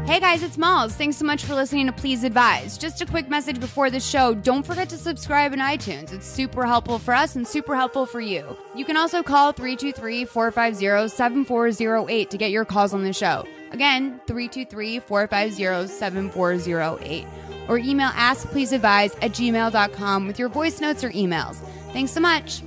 Hey guys, it's Malls. Thanks so much for listening to Please Advise. Just a quick message before the show. Don't forget to subscribe in iTunes. It's super helpful for us and super helpful for you. You can also call 323-450-7408 to get your calls on the show. Again, 323-450-7408. Or email askpleaseadvise@gmail.com with your voice notes or emails. Thanks so much.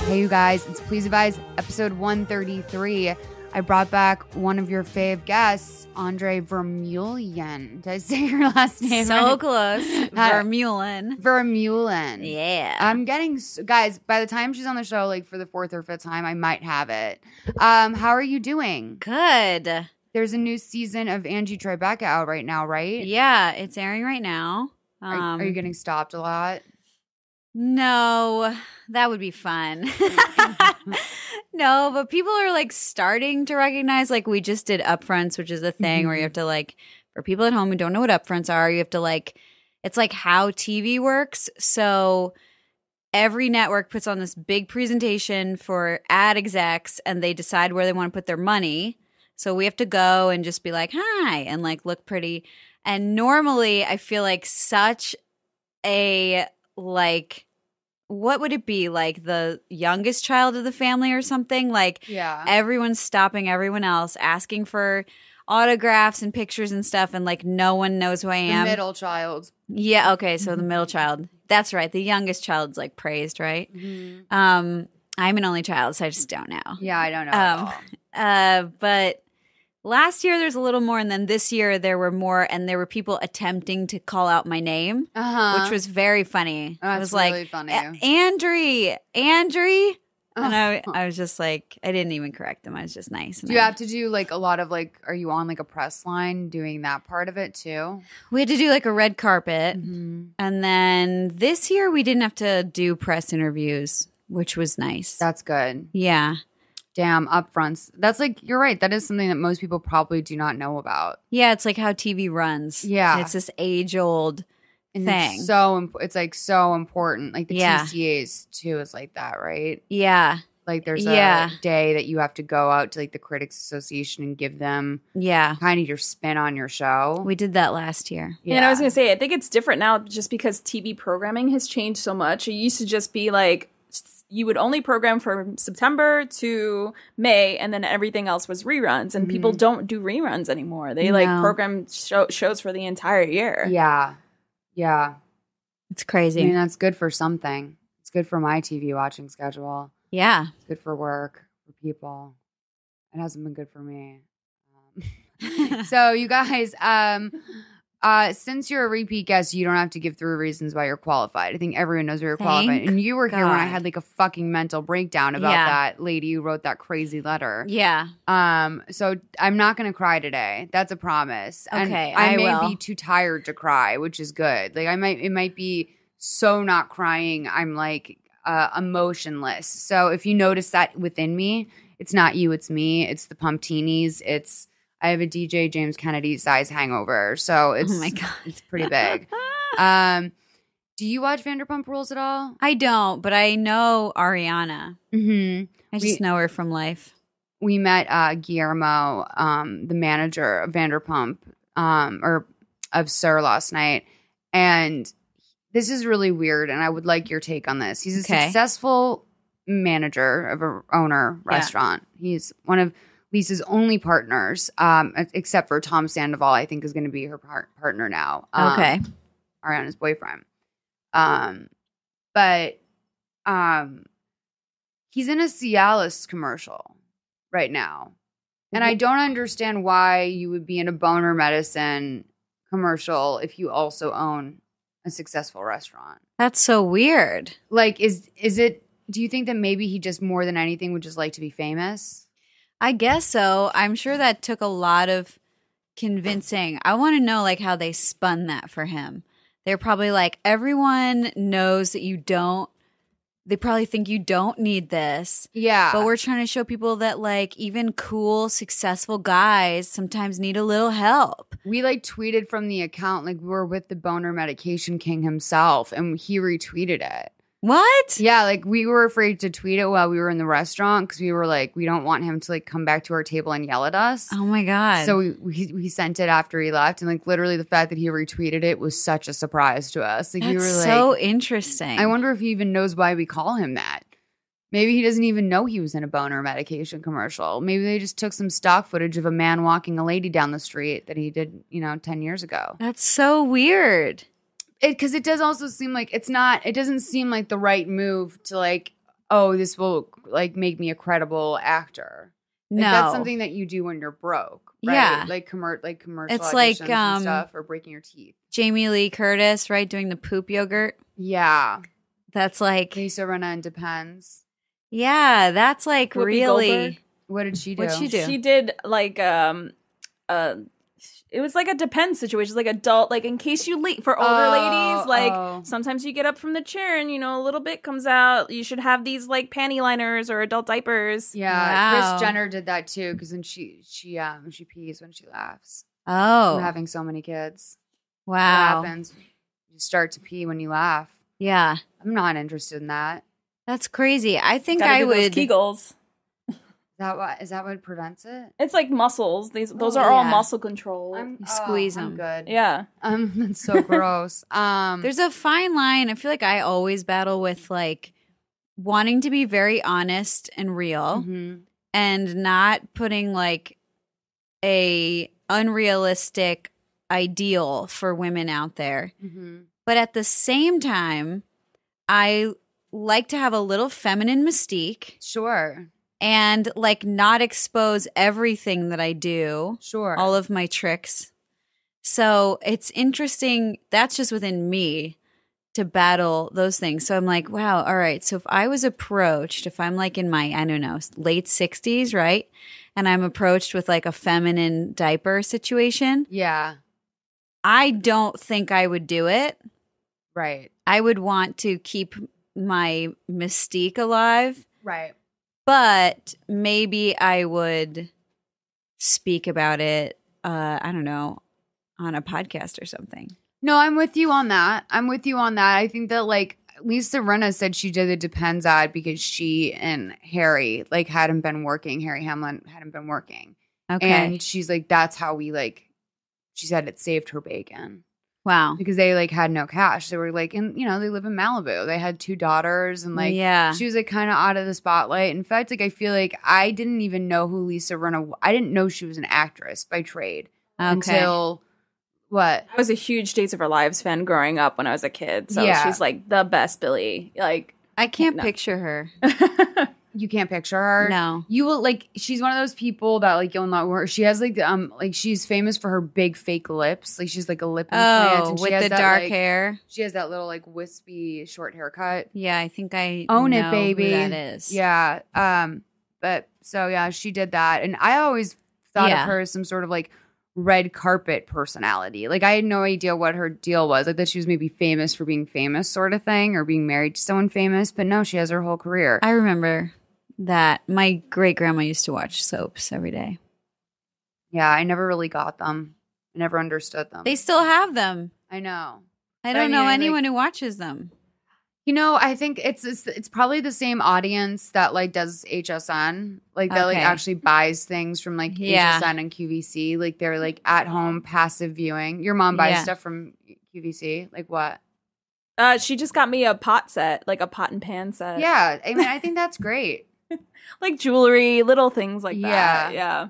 Hey you guys, it's Please Advise episode 133. I brought back one of your fave guests, Andrée Vermeulen. Did I say your last name so right? Close. Vermeulen. Vermeulen. Yeah. I'm getting, guys, by the time she's on the show, like for the fourth or fifth time, I might have it. How are you doing? Good. There's a new season of Angie Tribeca out right now, right? Yeah, it's airing right now. Are you getting stopped a lot? No, that would be fun. No, but people are like starting to recognize, like we just did upfronts, which is a thing where you have to like, for people at home who don't know what upfronts are, you have to like, it's like how TV works. So every network puts on this big presentation for ad execs and they decide where they want to put their money. So we have to go and just be like, hi, and like look pretty. And normally I feel like such a like, what would it be, like the youngest child of the family or something? Like everyone's stopping everyone else, asking for autographs and pictures and stuff, and like no one knows who I am. The middle child. Yeah, okay, so the middle child. That's right. The youngest child's like praised, right? Mm-hmm. I'm an only child, so I just don't know. Yeah, I don't know at all. But last year there's a little more, and then this year there were more, and there were people attempting to call out my name, which was very funny. It was really like, funny. Andrée. And I was just like, I didn't even correct them. I was just nice. Do you have to do like a lot of like, are you on like a press line doing that part of it too? We had to do like a red carpet. And then this year we didn't have to do press interviews, which was nice. That's good. Yeah. Damn, upfronts. That's like, you're right. That is something that most people probably do not know about. Yeah, it's like how TV runs. Yeah. It's this age-old thing. It's like so important. Like the TCAs too is like that, right? Yeah. Like there's a day that you have to go out to like the Critics Association and give them kind of your spin on your show. We did that last year. Yeah. And I was going to say, I think it's different now just because TV programming has changed so much. It used to just be like, you would only program from September to May, and then everything else was reruns. And people don't do reruns anymore. They like program shows for the entire year. Yeah. Yeah. It's crazy. I mean, that's good for something. It's good for my TV watching schedule. Yeah. It's good for work, for people. It hasn't been good for me. So you guys, since you're a repeat guest, you don't have to give 3 reasons why you're qualified. I think everyone knows why you're qualified. And you were here when I had like a fucking mental breakdown about that lady who wrote that crazy letter. Yeah. So I'm not going to cry today. That's a promise. Okay, and I may will. be too tired to cry, which is good. Like it might be so not crying. I'm like emotionless. So if you notice that within me, it's not you, it's me. It's the Pumptinis. I have a DJ James Kennedy size hangover, so it's, oh my God. It's pretty big. Do you watch Vanderpump Rules at all? I don't, but I know Ariana. I just know her from life. We met Guillermo, the manager of Vanderpump, or of SUR last night, and this is really weird, and I would like your take on this. He's a successful manager of a owner restaurant. He's one of Lisa's only partners, except for Tom Sandoval, I think is going to be her partner now. Ariana's boyfriend. But he's in a Cialis commercial right now. And I don't understand why you would be in a boner medicine commercial if you also own a successful restaurant. That's so weird. Like, is it, do you think that maybe he just more than anything would just like to be famous? I guess so. I'm sure that took a lot of convincing. I want to know like how they spun that for him. They're probably like, everyone knows that you don't. They probably think you don't need this. Yeah. But we're trying to show people that like even cool, successful guys sometimes need a little help. We like tweeted from the account like we were with the boner medication king himself and he retweeted it. What? Yeah, like we were afraid to tweet it while we were in the restaurant because we were like, we don't want him to like come back to our table and yell at us. Oh my God. So we sent it after he left, and like literally the fact that he retweeted it was such a surprise to us. Like we were That's like, so interesting. I wonder if he even knows why we call him that. Maybe he doesn't even know he was in a boner medication commercial. Maybe they just took some stock footage of a man walking a lady down the street that he did, 10 years ago. That's so weird. Because it does also seem like it doesn't seem like the right move to like, oh, this will like make me a credible actor. Like, No. that's something that you do when you're broke, right? Yeah. Like commercial It's auditions like, and stuff, or breaking your teeth. Jamie Lee Curtis, right? Doing the poop yogurt. Yeah. That's like, Lisa Rinna and Depends. yeah, that's like Whoopi really. Goldberg. What did she do? What'd she do? She did like it was like a depends situation, like adult, like in case you leave for older ladies, like sometimes you get up from the chair and a little bit comes out. You should have these like panty liners or adult diapers. Yeah, Wow. Kris Jenner did that too because then she pees when she laughs. Oh, From having so many kids. wow. What happens? You start to pee when you laugh. Yeah, I'm not interested in that. that's crazy. I think Gotta I do those would. Kegels. Is that what prevents it? It's like muscles. Those Oh, are all yeah. muscle control. Squeeze I'm 'em. good. Yeah. That's so gross. There's a fine line. I feel like I always battle with like wanting to be very honest and real mhm. and not putting like a unrealistic ideal for women out there. Mhm. But at the same time, I like to have a little feminine mystique Sure. and like not expose everything that I do, Sure. all of my tricks. So it's interesting. That's just within me to battle those things. So I'm like, wow, all right. So if I was approached, if I'm like in my, I don't know, late 60s, right? And I'm approached with like a feminine diaper situation, Yeah. I don't think I would do it. Right. I would want to keep my mystique alive, Right. but maybe I would speak about it, I don't know, on a podcast or something. No, I'm with you on that. I think that like Lisa Rinna said she did the Depends ad because she and Harry like hadn't been working. Harry Hamlin hadn't been working. Okay. And she's like, that's how we like, she said it saved her bacon Wow. because they like had no cash. They were like, and they live in Malibu. They had 2 daughters and like, yeah. she was like kind of out of the spotlight. In fact, like I feel like I didn't even know who Lisa Rinna I didn't know she was an actress by trade until what? I was a huge Days of Our Lives fan growing up when I was a kid. So Yeah. she's like the best Billy. Like, I can't No. picture her. You can't picture her. No. You will like. She's one of those people that like you'll not. Where she has like she's famous for her big fake lips. Like she's like a lip implant. Oh, And she with has the that, dark like- hair. She has that little like wispy short haircut. Yeah, I think I Own it, know baby. who that is. Yeah. But so yeah, she did that, and I always thought Yeah. of her as some sort of like red carpet personality. Like I had no idea what her deal was. Like that she was maybe famous for being famous, sort of thing, or being married to someone famous. But no, she has her whole career. I remember that my great grandma used to watch soaps every day. Yeah, I never really got them. I never understood them. They still have them. I know. I But don't know like, anyone who watches them. I think it's probably the same audience that like does HSN, like that like Okay. actually buys things from like Yeah. HSN and QVC. Like they're like at home passive viewing. Your mom buys Yeah. stuff from QVC. Like what? she just got me a pot set, like a pot and pan set. Yeah, I mean, I think that's great. Like jewelry, little things like Yeah. that. Yeah.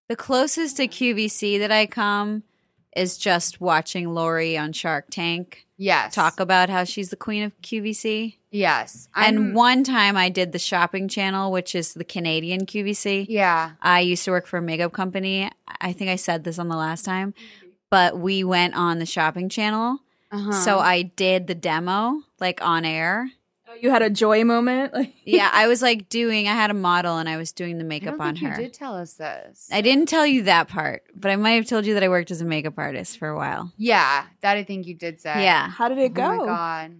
The closest to QVC that I come is just watching Lori on Shark Tank Yes, talk about how she's the queen of QVC. Yes, And one time I did the shopping channel, which is the Canadian QVC. yeah, I used to work for a makeup company. I think I said this on the last time, but we went on the shopping channel. uh-huh. So I did the demo like on air. Oh, you had a joy moment. Like, Yeah, I was like I had a model and I was doing the I makeup don't on think her. You did tell us this. I didn't tell you that part, but I might have told you that I worked as a makeup artist for a while. Yeah, that I think you did say. Yeah. how did it go? Oh my god.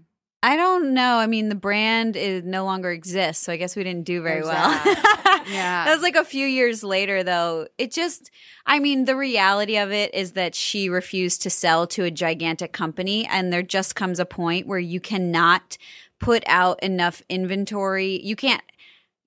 I don't know. I mean, the brand no longer exists, so I guess we didn't do very There's well. that. Yeah. That was like a few years later, though. The reality of it is that she refused to sell to a gigantic company, and there just comes a point where you cannot put out enough inventory. You can't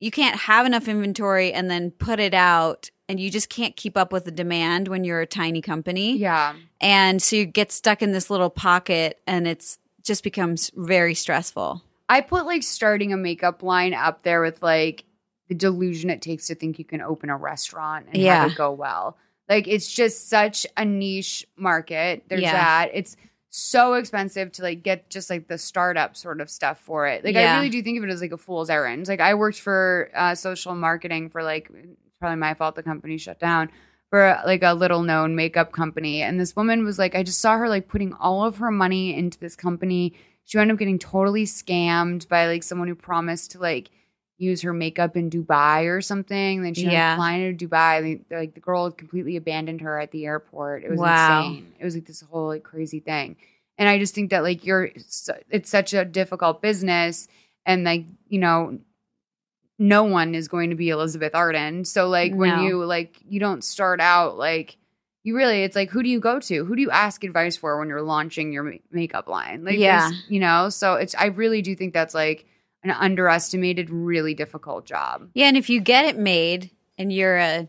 have enough inventory and then put it out, and you just can't keep up with the demand when you're a tiny company. Yeah. And so you get stuck in this little pocket, and it's just becomes very stressful. I put like starting a makeup line up there with like the delusion it takes to think you can open a restaurant and have it go well. Like, it's just such a niche market. There's that. It's so expensive to like get just like the startup sort of stuff for it. Like, I really do think of it as like a fool's errand. Like, I worked for social marketing for like, it's probably my fault the company shut down, for like a little known makeup company. And this woman was like, I just saw her like putting all of her money into this company. She wound up getting totally scammed by like someone who promised to like use her makeup in Dubai or something. Then she ended up flying to Dubai. Like the girl completely abandoned her at the airport. It was insane. It was like this whole like crazy thing. And I just think that like it's such a difficult business, and like, you know, no one is going to be Elizabeth Arden. So like when you don't start out like, you really, it's like, who do you go to? Who do you ask advice for when you're launching your makeup line? Like, you know, so I really do think that's like an underestimated, really difficult job. Yeah. And if you get it made and you're a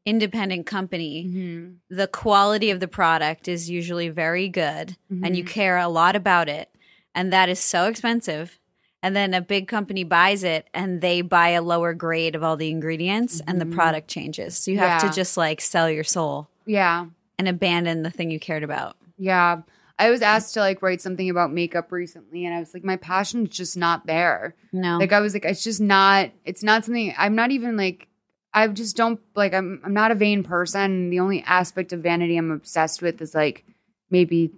independent company, the quality of the product is usually very good, and you care a lot about it. And that is so expensive. And then a big company buys it and they buy a lower grade of all the ingredients and the product changes. So you have to just like sell your soul. Yeah. And abandon the thing you cared about. Yeah. I was asked to like write something about makeup recently, and I was like, my passion's just not there. No. Like, I was like, it's not something, I'm not even like, I just don't like, I'm not a vain person. The only aspect of vanity I'm obsessed with is like maybe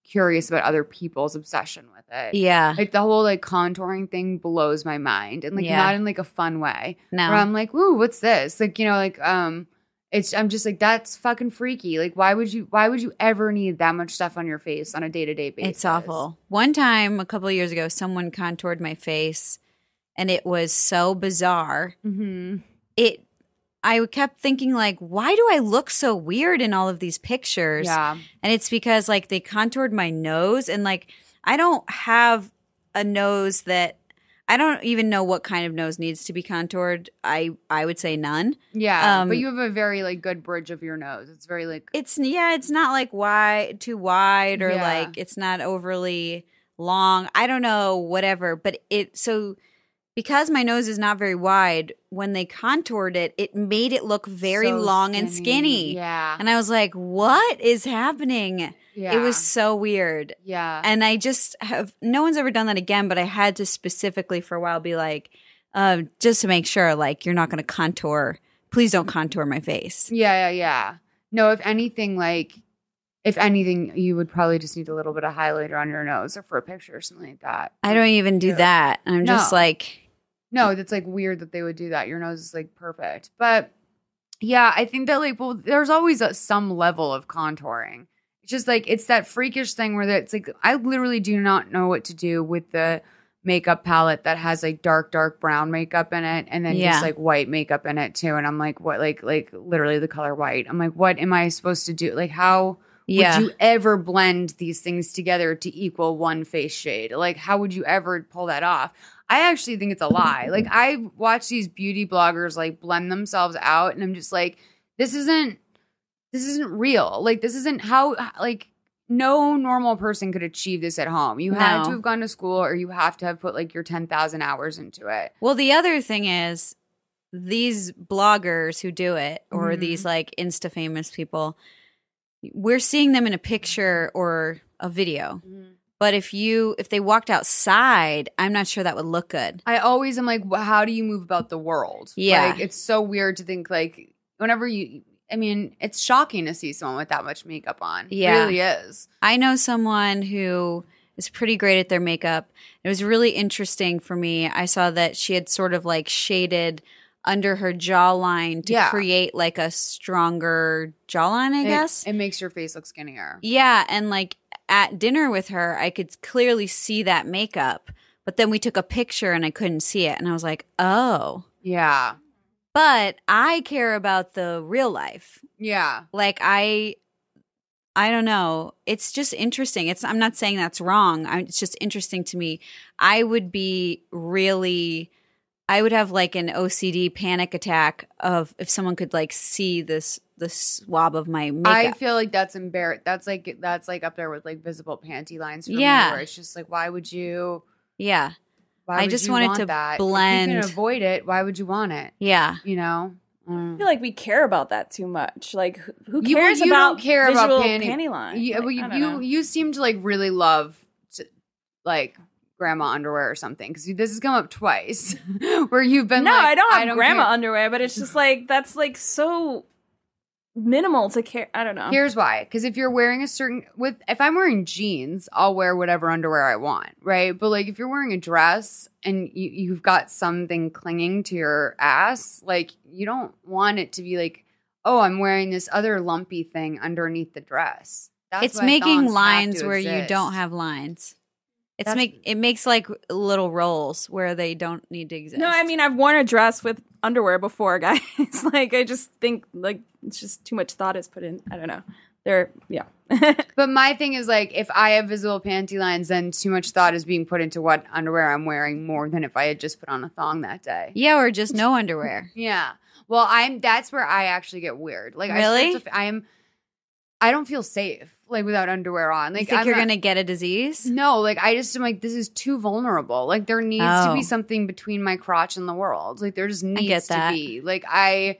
curious about other people's obsession with it. Yeah. Like the whole like contouring thing blows my mind, and like not in like a fun way. No. Where I'm like, ooh, what's this? Like, you know, like I'm just like, that's fucking freaky. Like, why would you ever need that much stuff on your face on a day-to-day basis? It's awful. One time a couple of years ago, someone contoured my face, and it was so bizarre. I kept thinking, like, why do I look so weird in all of these pictures? Yeah. And it's because, like, they contoured my nose, and, like, I don't have a nose that – I don't even know what kind of nose needs to be contoured. I would say none. Yeah, but you have a very, like, good bridge of your nose. It's very, like – it's not, like, too wide, or, like, it's not overly long. I don't know, whatever. But so – because my nose is not very wide, when they contoured it, it made it look very long and skinny. Yeah. And I was like, what is happening? Yeah. It was so weird. Yeah. And I just no one's ever done that again, but I had to specifically for a while be like, just to make sure, like, you're not going to contour. Please don't contour my face. Yeah. No, if anything, you would probably just need a little bit of highlighter on your nose or for a picture or something like that. I don't even do that. I'm just like... No, that's like weird that they would do that. Your nose is like perfect. But yeah, I think that like, well, there's always some level of contouring. It's just like, it's that freakish thing where it's like, I literally do not know what to do with the makeup palette that has like dark brown makeup in it, and then just like white makeup in it too. And I'm like, what, like literally the color white. I'm like, what am I supposed to do? Like, how would you ever blend these things together to equal one face shade? Like, how would you ever pull that off? I actually think it's a lie. Like, I watch these beauty bloggers like blend themselves out, and I'm just like, this isn't real. Like, this isn't how, like, no normal person could achieve this at home. You had to have gone to school, or you have to have put like your 10,000 hours into it. Well, the other thing is, these bloggers who do it, or these like Insta famous people, we're seeing them in a picture or a video. But if they walked outside, I'm not sure that would look good. I always am like, how do you move about the world? Yeah. Like, it's so weird to think like, whenever it's shocking to see someone with that much makeup on. Yeah. It really is. I know someone who is pretty great at their makeup. It was really interesting for me. I saw that she had sort of like shaded under her jawline to create like a stronger jawline, I guess. It makes your face look skinnier. Yeah. And like at dinner with her, I could clearly see that makeup. But then we took a picture and I couldn't see it. And I was like, oh. Yeah. But I care about the real life. Yeah. Like I don't know. It's just interesting. I'm not saying that's wrong. It's just interesting to me. I would have like an OCD panic attack of if someone could like see the swab of my makeup. I feel like that's embarrassing. That's like up there with like visible panty lines for me, where it's just like, why would you? Yeah. Why I would just you wanted want to that? blend. If you can avoid it, why would you want it? Yeah. You know? I feel like we care about that too much. Like, who You cares don't about care visual about panty lines? You seem to like really love like grandma underwear or something, because this has come up twice where you've been no, like, I don't have grandma care. underwear, but it's just like that's like so minimal to care. I don't know. Here's why. Because if you're wearing if I'm wearing jeans, I'll wear whatever underwear I want, right? But like if you're wearing a dress and you've got something clinging to your ass, like you don't want it to be like, oh, I'm wearing this other lumpy thing underneath the dress. It's making lines where you don't have lines. It makes like little rolls where they don't need to exist. No, I mean I've worn a dress with underwear before, guys. Like I just think like it's just too much thought is put in. I don't know. Yeah. But my thing is like if I have visible panty lines, then too much thought is being put into what underwear I'm wearing more than if I had just put on a thong that day. Yeah, or just no underwear. Yeah. Well, that's where I actually get weird. Like really? I don't feel safe like without underwear on. Like, you think you're gonna get a disease? No, like I just am like, this is too vulnerable. Like there needs to be something between my crotch and the world. Like there just needs to be. Like I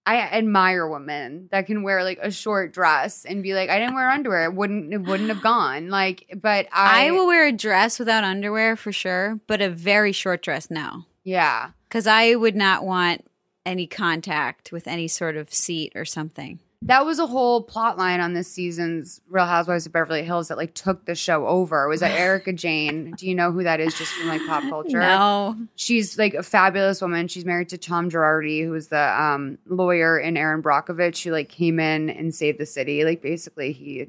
admire women that can wear like a short dress and be like, I didn't wear underwear. It wouldn't have gone. Like, but I will wear a dress without underwear for sure, but a very short dress, no. Yeah. Because I would not want any contact with any sort of seat or something. That was a whole plot line on this season's Real Housewives of Beverly Hills that like took the show over. It was that Erica Jane. Do you know who that is just from like pop culture? No. She's like a fabulous woman. She's married to Tom Girardi, who was the lawyer in Erin Brockovich, who like came in and saved the city. Like basically he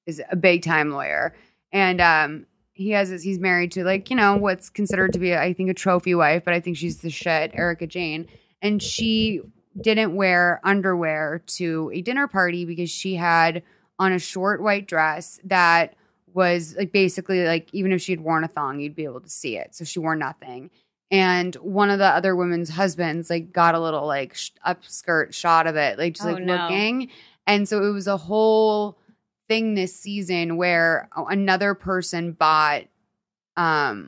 is a big time lawyer. And he's married to like, you know, what's considered to be I think a trophy wife, but I think she's the shit, Erica Jane. And she didn't wear underwear to a dinner party because she had on a short white dress that was like basically like even if she had worn a thong, you'd be able to see it. So she wore nothing. And one of the other women's husbands like got a little like upskirt shot of it, like just looking. And so it was a whole thing this season where another person bought her,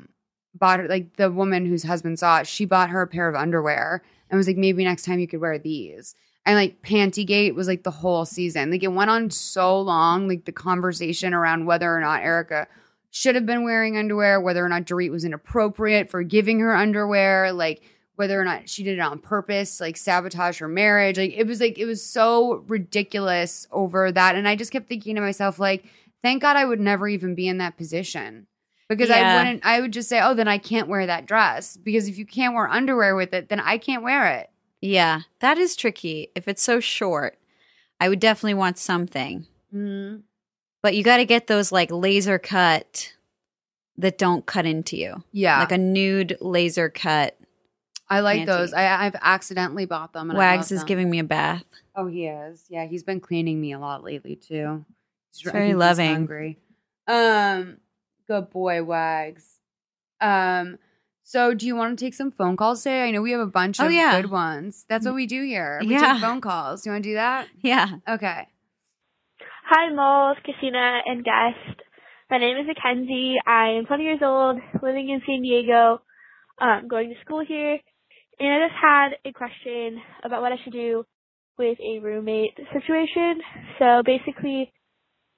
like the woman whose husband saw it, she bought her a pair of underwear and was like, maybe next time you could wear these. And like Pantygate was like the whole season. Like it went on so long, like the conversation around whether or not Erica should have been wearing underwear, whether or not Dorit was inappropriate for giving her underwear, like whether or not she did it on purpose, like sabotage her marriage. Like it was so ridiculous over that. And I just kept thinking to myself, like, thank God I would never even be in that position. Because I would just say, oh, then I can't wear that dress. Because if you can't wear underwear with it, then I can't wear it. Yeah, that is tricky. If it's so short, I would definitely want something. Mm-hmm. But you got to get those like laser cut that don't cut into you. Yeah. Like a nude laser cut. I like those. I've accidentally bought them. And Wags is giving me a bath. Oh, he is. Yeah, he's been cleaning me a lot lately, too. He's very loving. He's hungry. Good boy, Wags. So do you want to take some phone calls today? I know we have a bunch of good ones. That's what we do here. We take phone calls. Do you want to do that? Yeah. Okay. Hi, Moles, Christina, and guest. My name is Mackenzie. I am 20 years old, living in San Diego, going to school here. And I just had a question about what I should do with a roommate situation. So basically,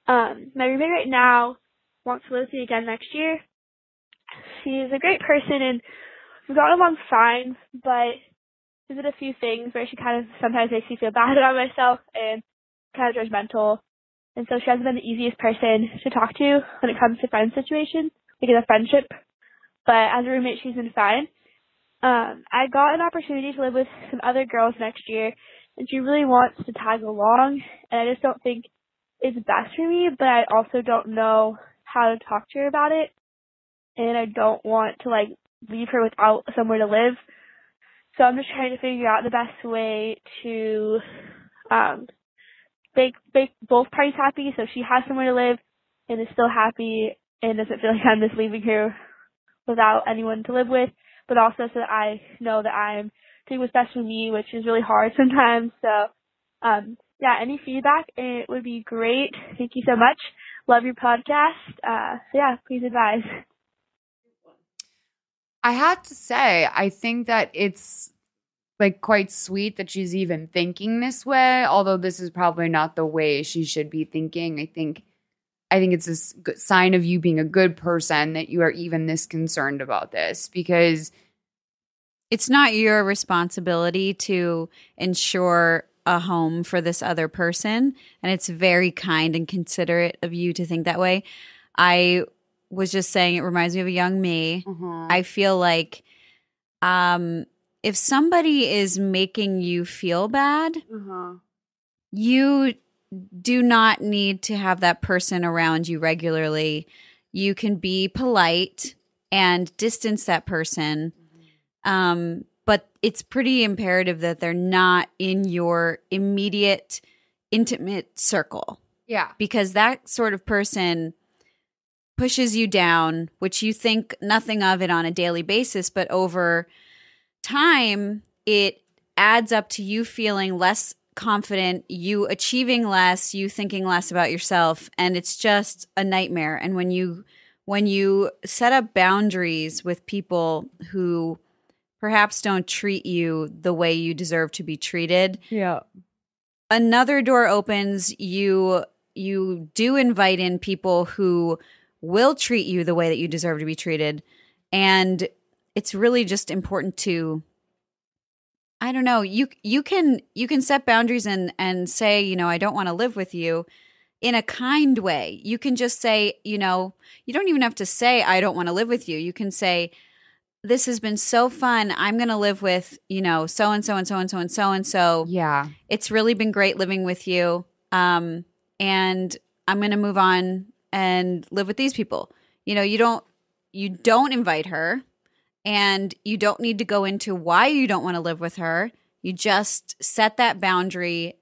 my roommate right now wants to live with me again next year. She's a great person and we've gotten along fine, but there's a few things where she kind of sometimes makes me feel bad about myself and kind of judgmental. And so she hasn't been the easiest person to talk to when it comes to friend situations, like in a friendship. But as a roommate, she's been fine. I got an opportunity to live with some other girls next year, and she really wants to tag along, and I just don't think it's best for me, but I also don't know how to talk to her about it, and I don't want to, like, leave her without somewhere to live. So I'm just trying to figure out the best way to make both parties happy, so she has somewhere to live and is still happy and doesn't feel like I'm just leaving her without anyone to live with, but also so that I know that I'm doing what's best for me, which is really hard sometimes. So, yeah, any feedback, it would be great. Thank you so much. Love your podcast. So yeah, please advise. I had to say, I think that it's like quite sweet that she's even thinking this way, although this is probably not the way she should be thinking. I think it's a good sign of you being a good person that you are even this concerned about this, because it's not your responsibility to ensure a home for this other person. And it's very kind and considerate of you to think that way. I was just saying it reminds me of a young me. I feel like if somebody is making you feel bad, you do not need to have that person around you regularly. You can be polite and distance that person. But it's pretty imperative that they're not in your immediate, intimate circle. Yeah. Because that sort of person pushes you down, which you think nothing of it on a daily basis, but over time, it adds up to you feeling less confident, you achieving less, you thinking less about yourself, and it's just a nightmare. And when you set up boundaries with people who perhaps don't treat you the way you deserve to be treated, another door opens. You do invite in people who will treat you the way that you deserve to be treated. And it's really just important to, I don't know, you can set boundaries and say, you know, I don't want to live with you in a kind way. You can just say, you know, you don't even have to say, I don't want to live with you. You can say, this has been so fun. I'm going to live with, you know, so-and-so and so-and-so and so-and-so. Yeah. It's really been great living with you. And I'm going to move on and live with these people. You know, you don't invite her, and you don't need to go into why you don't want to live with her. You just set that boundary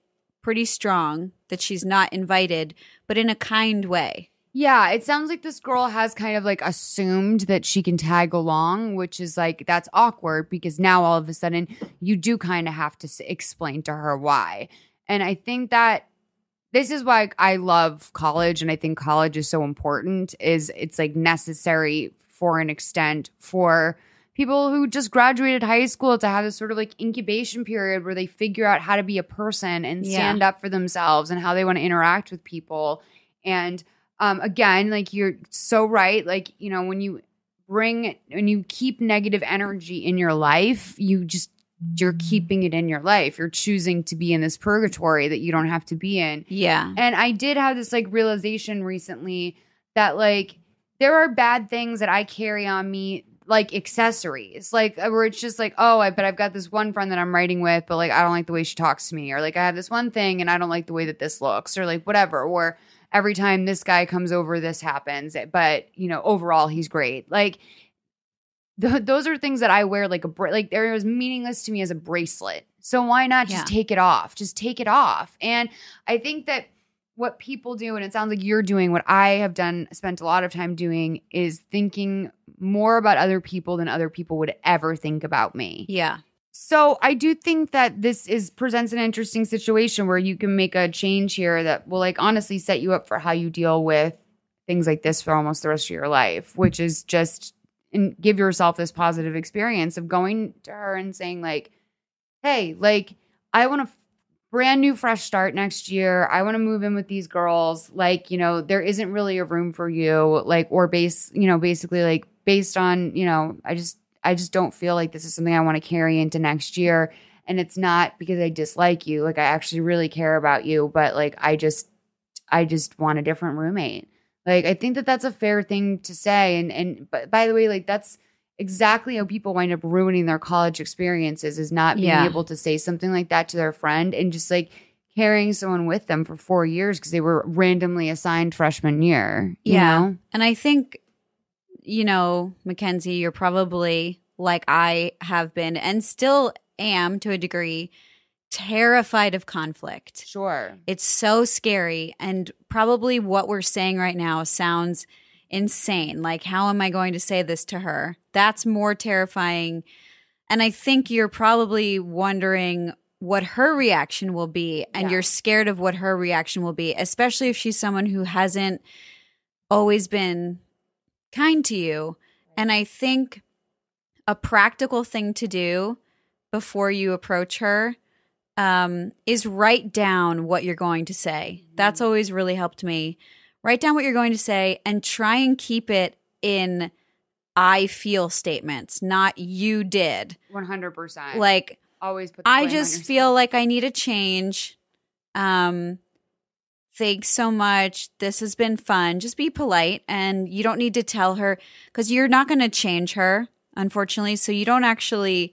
pretty strong that she's not invited, but in a kind way. Yeah, it sounds like this girl has kind of like assumed that she can tag along, which is like, that's awkward because now all of a sudden you do kind of have to explain to her why. And I think that this is why I love college, and I think college is so important, is it's like necessary for an extent for people who just graduated high school to have this sort of like incubation period where they figure out how to be a person and stand up for themselves and how they want to interact with people. And again, like, you're so right. Like, you know, when you keep negative energy in your life, you're keeping it in your life. You're choosing to be in this purgatory that you don't have to be in. Yeah. And I did have this like realization recently that like there are bad things that I carry on me, like accessories, like where it's just like, oh, but I've got this one friend that I'm writing with, but like I don't like the way she talks to me, or like I have this one thing and I don't like the way that this looks, or like whatever, or every time this guy comes over, this happens, but you know, overall he's great. Like those are things that I wear like like they're as meaningless to me as a bracelet. So why not just take it off? Just take it off. And I think that what people do, and it sounds like you're doing what I have done, spent a lot of time doing, is thinking more about other people than other people would ever think about me. Yeah. So I do think that this presents an interesting situation where you can make a change here that will like honestly set you up for how you deal with things like this for almost the rest of your life, which is just and give yourself this positive experience of going to her and saying like, hey, like I want a brand new fresh start next year. I want to move in with these girls. Like, you know, there isn't really a room for you, like, or basically like based on, you know, I just don't feel like this is something I want to carry into next year. And it's not because I dislike you. Like I actually really care about you, but like I just want a different roommate. Like I think that that's a fair thing to say. And but by the way, like that's exactly how people wind up ruining their college experiences, is not being able to say something like that to their friend and just like carrying someone with them for 4 years because they were randomly assigned freshman year. You know? And I think, you know, Mackenzie, you're probably like I have been and still am to a degree terrified of conflict. Sure. It's so scary. And probably what we're saying right now sounds insane. Like, how am I going to say this to her? That's more terrifying. And I think you're probably wondering what her reaction will be. And you're scared of what her reaction will be, especially if she's someone who hasn't always been kind to you. And I think a practical thing to do before you approach her is write down what you're going to say. That's always really helped me. Write down what you're going to say and try and keep it in I feel statements, not you did. 100%. Like, always put the I blame on just yourself. feel like I need a change. Thanks so much. This has been fun. Just be polite, and you don't need to tell her because you're not going to change her, unfortunately. So you don't actually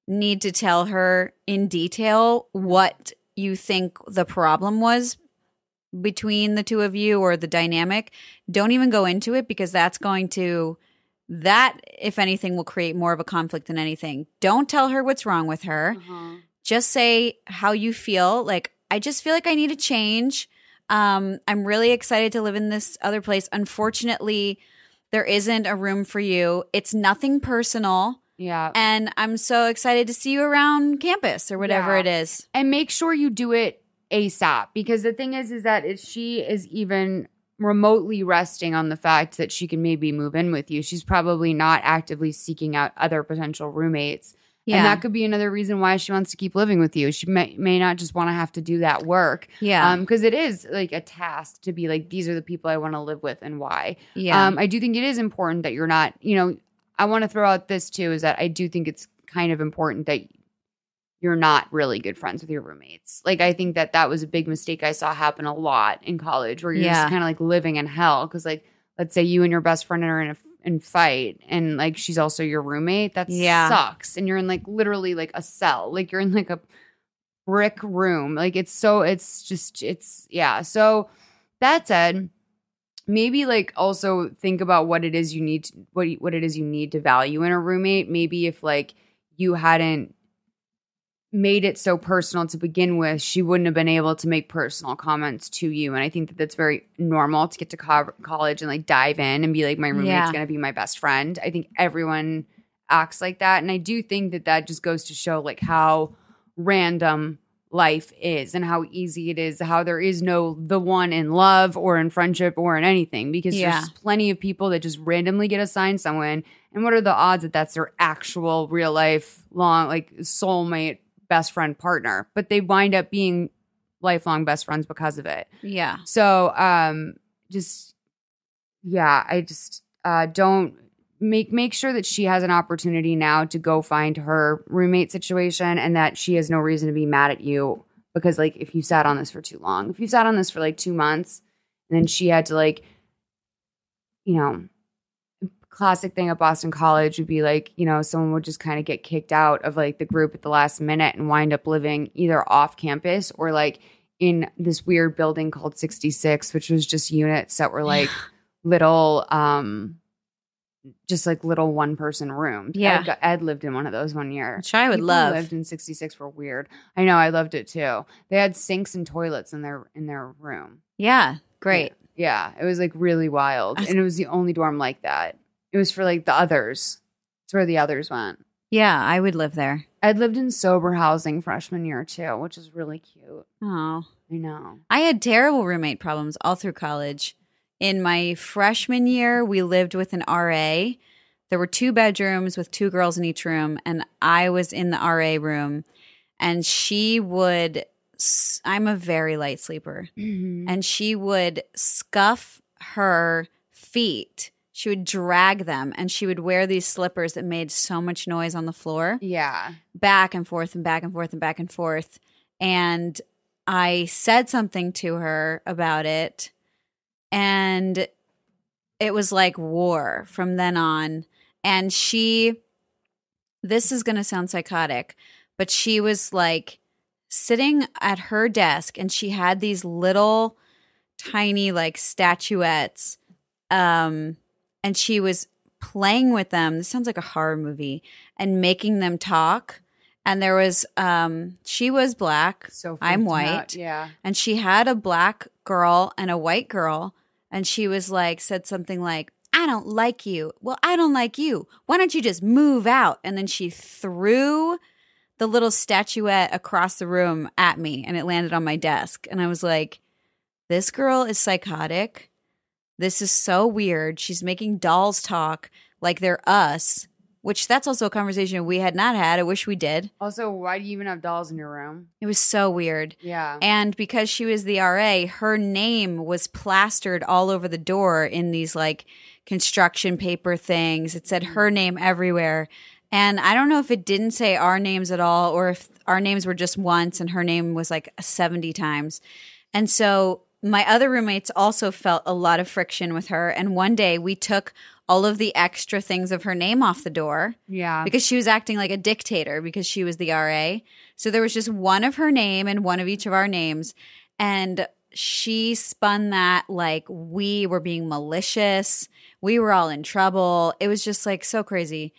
need to tell her in detail what you think the problem was between the two of you or the dynamic. Don't even go into it because that, if anything, will create more of a conflict than anything. Don't tell her what's wrong with her. Just say how you feel. Like, I just feel like I need a change. I'm really excited to live in this other place. Unfortunately, there isn't a room for you. It's nothing personal. Yeah. And I'm so excited to see you around campus or whatever it is. And make sure you do it ASAP, because the thing is that if she is even remotely resting on the fact that she can maybe move in with you, she's probably not actively seeking out other potential roommates. Yeah. And that could be another reason why she wants to keep living with you. She may not just want to have to do that work. Yeah. Because it is like a task to be like, these are the people I want to live with and why. Yeah. I do think it is important that you're not, I want to throw out this too, is that I do think it's kind of important that you're not really good friends with your roommates. Like, I think that was a big mistake I saw happen a lot in college, where you're just kind of like living in hell. Because like, let's say you and your best friend are in fight, and like she's also your roommate. That sucks. And you're in like literally like a cell. Like you're in like a brick room. Like So that said, maybe like also think about what it is you need to, what it is you need to value in a roommate. Maybe if like you hadn't made it so personal to begin with, she wouldn't have been able to make personal comments to you. And I think that that's very normal to get to college and like dive in and be like, my roommate's going to be my best friend. I think everyone acts like that. And I do think that just goes to show like how random life is and how easy it is, how there is no the one in love or in friendship or in anything, because there's plenty of people that just randomly get assigned someone. And what are the odds that that's their actual real life long, like soulmate, best friend partner, but they wind up being lifelong best friends because of it. Yeah. So I just don't make sure that she has an opportunity now to go find her roommate situation, and that she has no reason to be mad at you, because like if you sat on this for too long, if you sat on this for like 2 months and then she had to like, classic thing at Boston College would be like, someone would just kind of get kicked out of like the group at the last minute and wind up living either off campus or like in this weird building called 66, which was just units that were like little, just like little one person rooms. Yeah. Ed lived in one of those one year. Which I would love. Lived in 66 were weird. I know. I loved it too. They had sinks and toilets in their room. Yeah. Great. Yeah. It was like really wild. And it was the only dorm like that. It was for like the others. It's where the others went. Yeah, I would live there. I'd lived in sober housing freshman year too, which is really cute. Oh, I know. I had terrible roommate problems all through college. In my freshman year, we lived with an RA. There were 2 bedrooms with 2 girls in each room, and I was in the RA room. And she would, I'm a very light sleeper, and she would scuff her feet. She would drag them, and she would wear these slippers that made so much noise on the floor. Yeah. Back and forth and back and forth and back and forth. And I said something to her about it, and it was like war from then on. And this is going to sound psychotic, but she was like sitting at her desk, and she had these little tiny like statuettes, and she was playing with them. This sounds like a horror movie, and making them talk. And there was, she was black. So I'm freaked white. out. Yeah. And she had a black girl and a white girl. And she was like, said something like, I don't like you. Well, I don't like you. Why don't you just move out? And then she threw the little statuette across the room at me and it landed on my desk. And I was like, this girl is psychotic. This is so weird. She's making dolls talk like they're us, which that's also a conversation we had not had. I wish we did. Also, why do you even have dolls in your room? It was so weird. Yeah. And because she was the RA, her name was plastered all over the door in these like construction paper things. It said her name everywhere. And I don't know if it didn't say our names at all or if our names were just once and her name was like 70 times. And so my other roommates also felt a lot of friction with her. And one day we took all of the extra things of her name off the door. Yeah. Because she was acting like a dictator because she was the RA. So there was just one of her name and one of each of our names. And she spun that like we were being malicious. We were all in trouble. It was just like so crazy.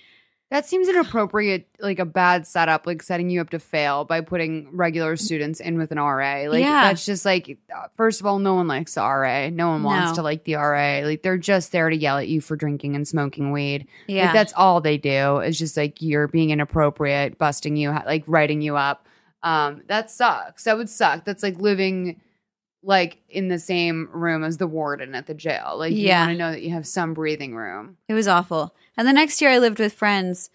That seems inappropriate, like a bad setup, like setting you up to fail by putting regular students in with an RA. Like, that's just like, first of all, no one likes the RA. No one wants to like the RA. Like, they're just there to yell at you for drinking and smoking weed. Yeah. Like, that's all they do. It's just like you're being inappropriate, busting you, like writing you up. That sucks. That would suck. That's like living like in the same room as the warden at the jail. Like, you want to know that you have some breathing room. It was awful. And the next year I lived with friends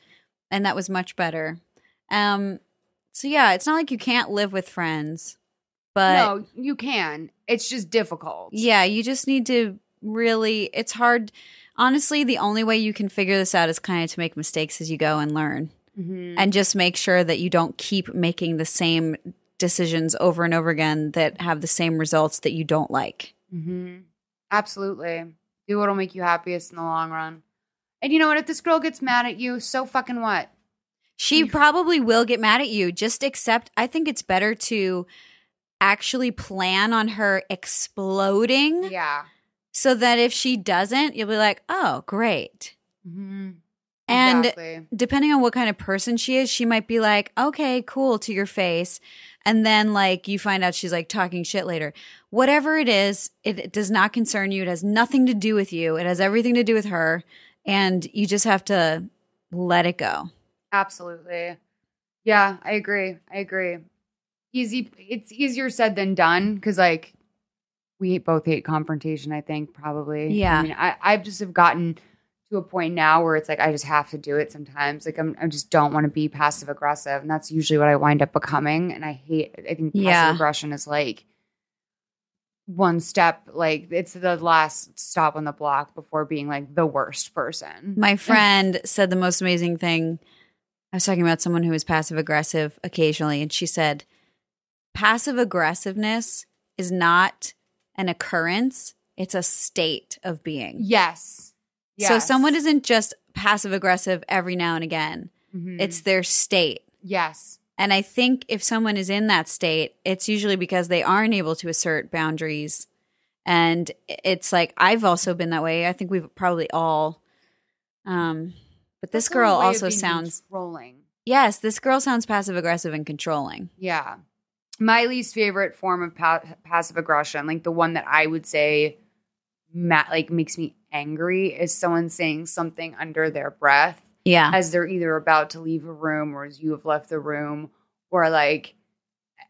and that was much better. So yeah, it's not like you can't live with friends, but no, you can. It's just difficult. Yeah, you just need to really, it's hard. Honestly, the only way you can figure this out is kind of to make mistakes as you go and learn. Mm-hmm. And just make sure that you don't keep making the same decisions over and over again that have the same results that you don't like. Mm-hmm. Absolutely. Do what'll make you happiest in the long run. And you know what? If this girl gets mad at you, so fucking what? She probably will get mad at you. Just accept. I think it's better to actually plan on her exploding. Yeah. So that if she doesn't, you'll be like, oh, great. Mm-hmm. And exactly. Depending on what kind of person she is, she might be like, okay, cool, to your face. And then like you find out she's like talking shit later. Whatever it is, it does not concern you. It has nothing to do with you. It has everything to do with her. And you just have to let it go. Absolutely. Yeah, I agree. It's easier said than done because like we both hate confrontation, I think, probably. Yeah. I mean, I just have gotten to a point now where it's like I just have to do it sometimes. Like I just don't want to be passive aggressive, and that's usually what I wind up becoming. And I think passive aggression is like one step, like it's the last stop on the block before being like the worst person. My friend said the most amazing thing. I was talking about someone who is passive aggressive occasionally, and she said, passive aggressiveness is not an occurrence, it's a state of being. Yes. So someone isn't just passive aggressive every now and again. Mm-hmm. It's their state. Yes. And I think if someone is in that state, it's usually because they aren't able to assert boundaries. And it's like, I've also been that way. I think we've probably all. But this girl also sounds controlling. Yes, this girl sounds passive aggressive and controlling. Yeah. My least favorite form of passive aggression, like the one that I would say like makes me angry, is someone saying something under their breath. Yeah. As they're either about to leave a room or as you have left the room, or like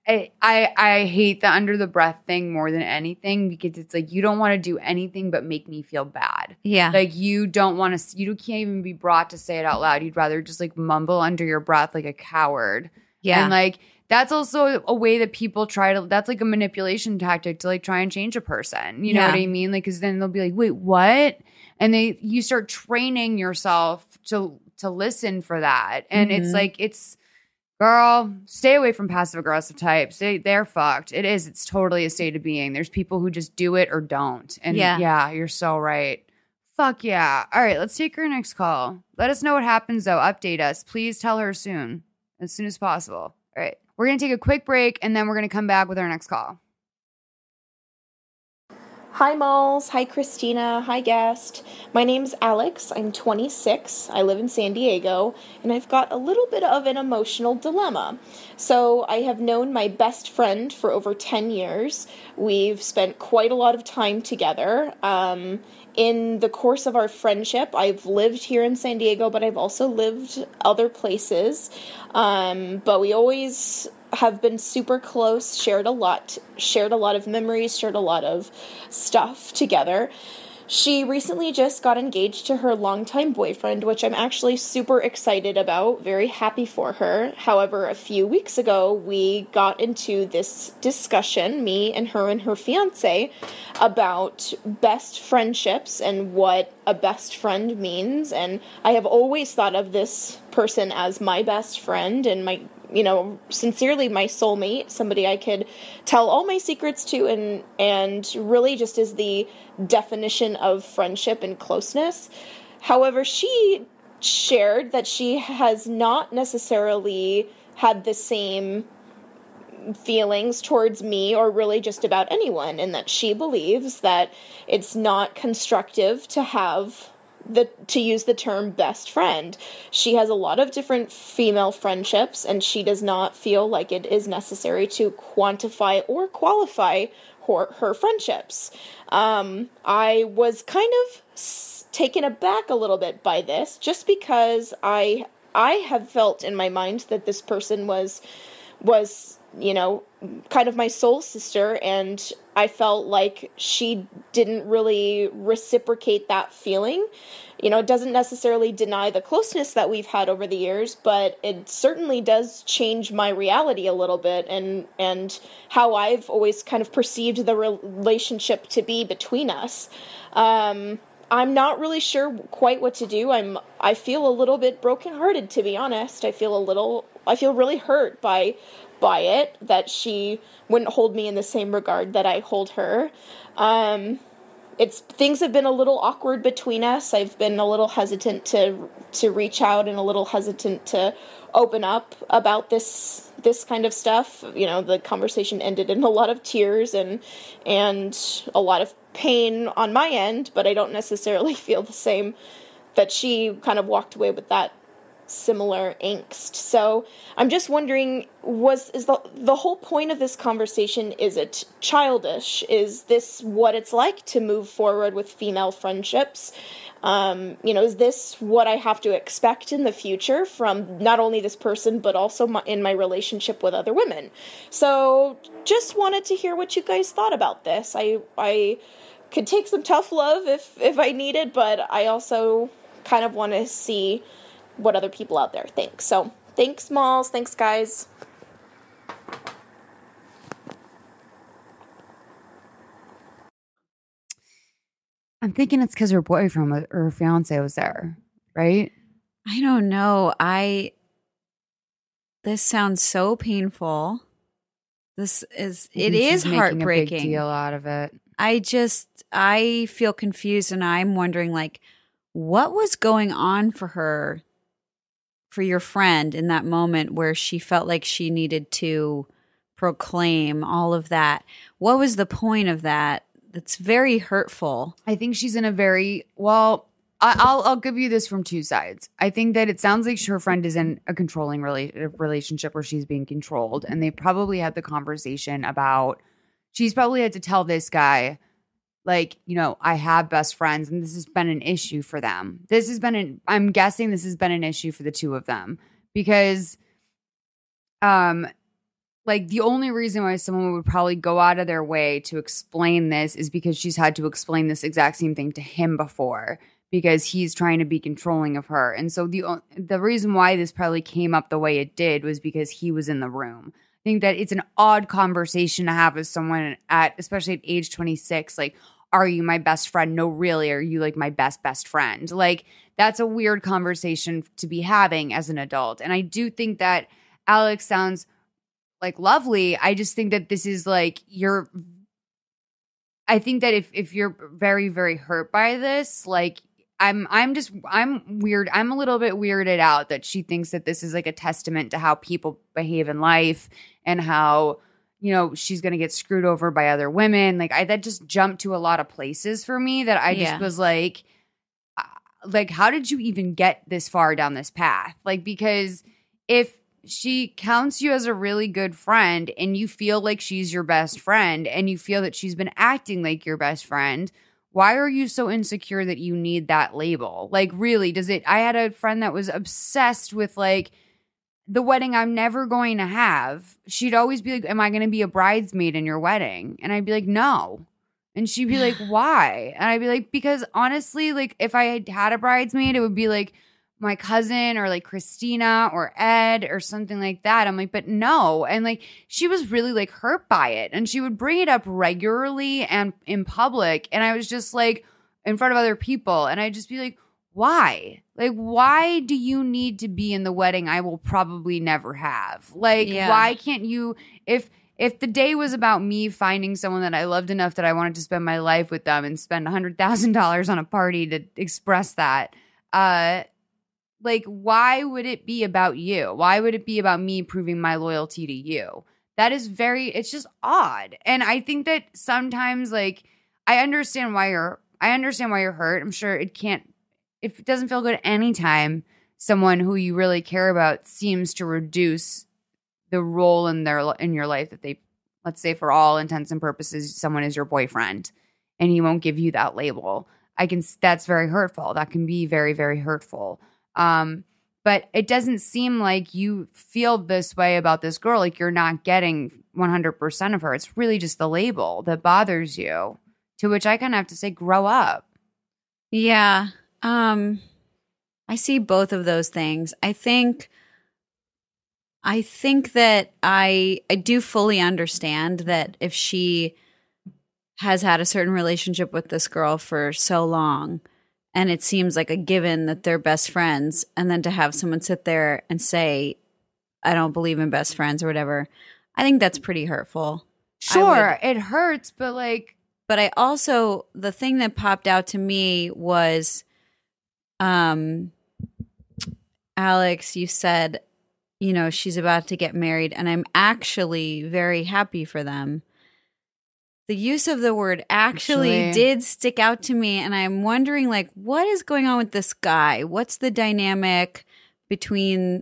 I hate the under the breath thing more than anything because it's like you don't want to do anything but make me feel bad. Yeah. Like you don't want to, you can't even be brought to say it out loud. You'd rather just like mumble under your breath like a coward. Yeah. And like that's also a way that people try to, that's like a manipulation tactic to like try and change a person. You know what I mean? Like, cause then they'll be like, wait, what? And you start training yourself to listen for that. And it's like, girl, stay away from passive aggressive types. They're fucked. It's totally a state of being. There's people who just do it or don't. And yeah, you're so right. Fuck yeah. All right, let's take our next call. Let us know what happens though. Update us. Please tell her soon as possible. All right. We're going to take a quick break and then we're going to come back with our next call. Hi, Malls. Hi, Christina. Hi, guest. My name's Alex. I'm 26. I live in San Diego, and I've got a little bit of an emotional dilemma. So, I have known my best friend for over 10 years. We've spent quite a lot of time together. In the course of our friendship, I've lived here in San Diego, but I've also lived other places. But we always have been super close, shared a lot of memories, shared a lot of stuff together. She recently just got engaged to her longtime boyfriend, which I'm actually super excited about, very happy for her. However, a few weeks ago, we got into this discussion, me and her fiance, about best friendships and what a best friend means. And I have always thought of this person as my best friend and my, sincerely my soulmate, somebody I could tell all my secrets to, and really just as the definition of friendship and closeness. However, she shared that she has not necessarily had the same feelings towards me or really just about anyone, and that she believes that it's not constructive to use the term best friend. She has a lot of different female friendships, and she does not feel like it is necessary to quantify or qualify her friendships. I was kind of taken aback a little bit by this, just because I have felt in my mind that this person was kind of my soul sister, and I felt like she didn't really reciprocate that feeling. It doesn't necessarily deny the closeness that we've had over the years, but it certainly does change my reality a little bit, and how I've always kind of perceived the relationship to be between us. I'm not really sure quite what to do. I feel a little bit brokenhearted, to be honest. I feel really hurt by it, that she wouldn't hold me in the same regard that I hold her. Things have been a little awkward between us. I've been a little hesitant to reach out and a little hesitant to open up about this kind of stuff. The conversation ended in a lot of tears and a lot of pain on my end, but I don't necessarily feel the same, that she kind of walked away with that similar angst. So I'm just wondering, is the whole point of this conversation, is it childish? Is this what it's like to move forward with female friendships? Is this what I have to expect in the future from not only this person, but also in my relationship with other women? So just wanted to hear what you guys thought about this. I could take some tough love if I needed, but I also kind of want to see what other people out there think. So thanks, Malls. Thanks, guys. I'm thinking it's because her boyfriend or her fiance was there, right? I don't know. This sounds so painful. It is She's heartbreaking. Making a big deal out of it. I feel confused, and I'm wondering, like, what was going on for your friend in that moment where she felt like she needed to proclaim all of that? What was the point of that? That's very hurtful. I think she's in a very, I'll give you this from two sides. I think that it sounds like her friend is in a controlling relationship where she's being controlled, and they probably had the conversation about, she's probably had to tell this guy, like, I have best friends, and this has been an issue for them. I'm guessing this has been an issue for the two of them, because, the only reason why someone would probably go out of their way to explain this is because she's had to explain this exact same thing to him before, because he's trying to be controlling of her. And so the reason why this probably came up the way it did was because he was in the room. I think that it's an odd conversation to have with someone especially at age 26, like, are you my best friend? No, really. Are you like my best friend? Like, that's a weird conversation to be having as an adult. And I do think that Alex sounds like lovely. I just think that this is like I think that if you're very, very hurt by this, like, I'm weird. I'm a little bit weirded out that she thinks that this is like a testament to how people behave in life and how, she's going to get screwed over by other women. Like that just jumped to a lot of places for me that I just was like, how did you even get this far down this path? Like, because if she counts you as a really good friend and you feel like she's your best friend and you feel that she's been acting like your best friend, why are you so insecure that you need that label? Like, really, I had a friend that was obsessed with like the wedding I'm never going to have. She'd always be like, am I going to be a bridesmaid in your wedding? And I'd be like, no. And she'd be like, why? And I'd be like, because honestly, like if I had a bridesmaid, it would be like my cousin or like Christina or Ed or something like that. I'm like, but no. And like she was really like hurt by it. And she would bring it up regularly and in public. And I was just like in front of other people. And I'd just be like, why? Like, why do you need to be in the wedding I will probably never have? Like, why can't you, if the day was about me finding someone that I loved enough that I wanted to spend my life with them and spend $100,000 on a party to express that, like, why would it be about you? Why would it be about me proving my loyalty to you? That is it's just odd. And I think that sometimes, like, I understand why you're hurt. I'm sure if it doesn't feel good anytime someone who you really care about seems to reduce the role in your life that they, let's say for all intents and purposes, someone is your boyfriend and he won't give you that label. That's very hurtful. That can be very, very hurtful. But it doesn't seem like you feel this way about this girl. Like you're not getting 100% of her. It's really just the label that bothers you, to which I kind of have to say, grow up. Yeah. I see both of those things. I think that I do fully understand that if she has had a certain relationship with this girl for so long and it seems like a given that they're best friends, and then to have someone sit there and say, I don't believe in best friends or whatever, I think that's pretty hurtful. Sure, it hurts, but like... But I also, the thing that popped out to me was, Alex, you said, she's about to get married, and I'm actually very happy for them. The use of the word actually did stick out to me, and I'm wondering, like, what is going on with this guy? What's the dynamic between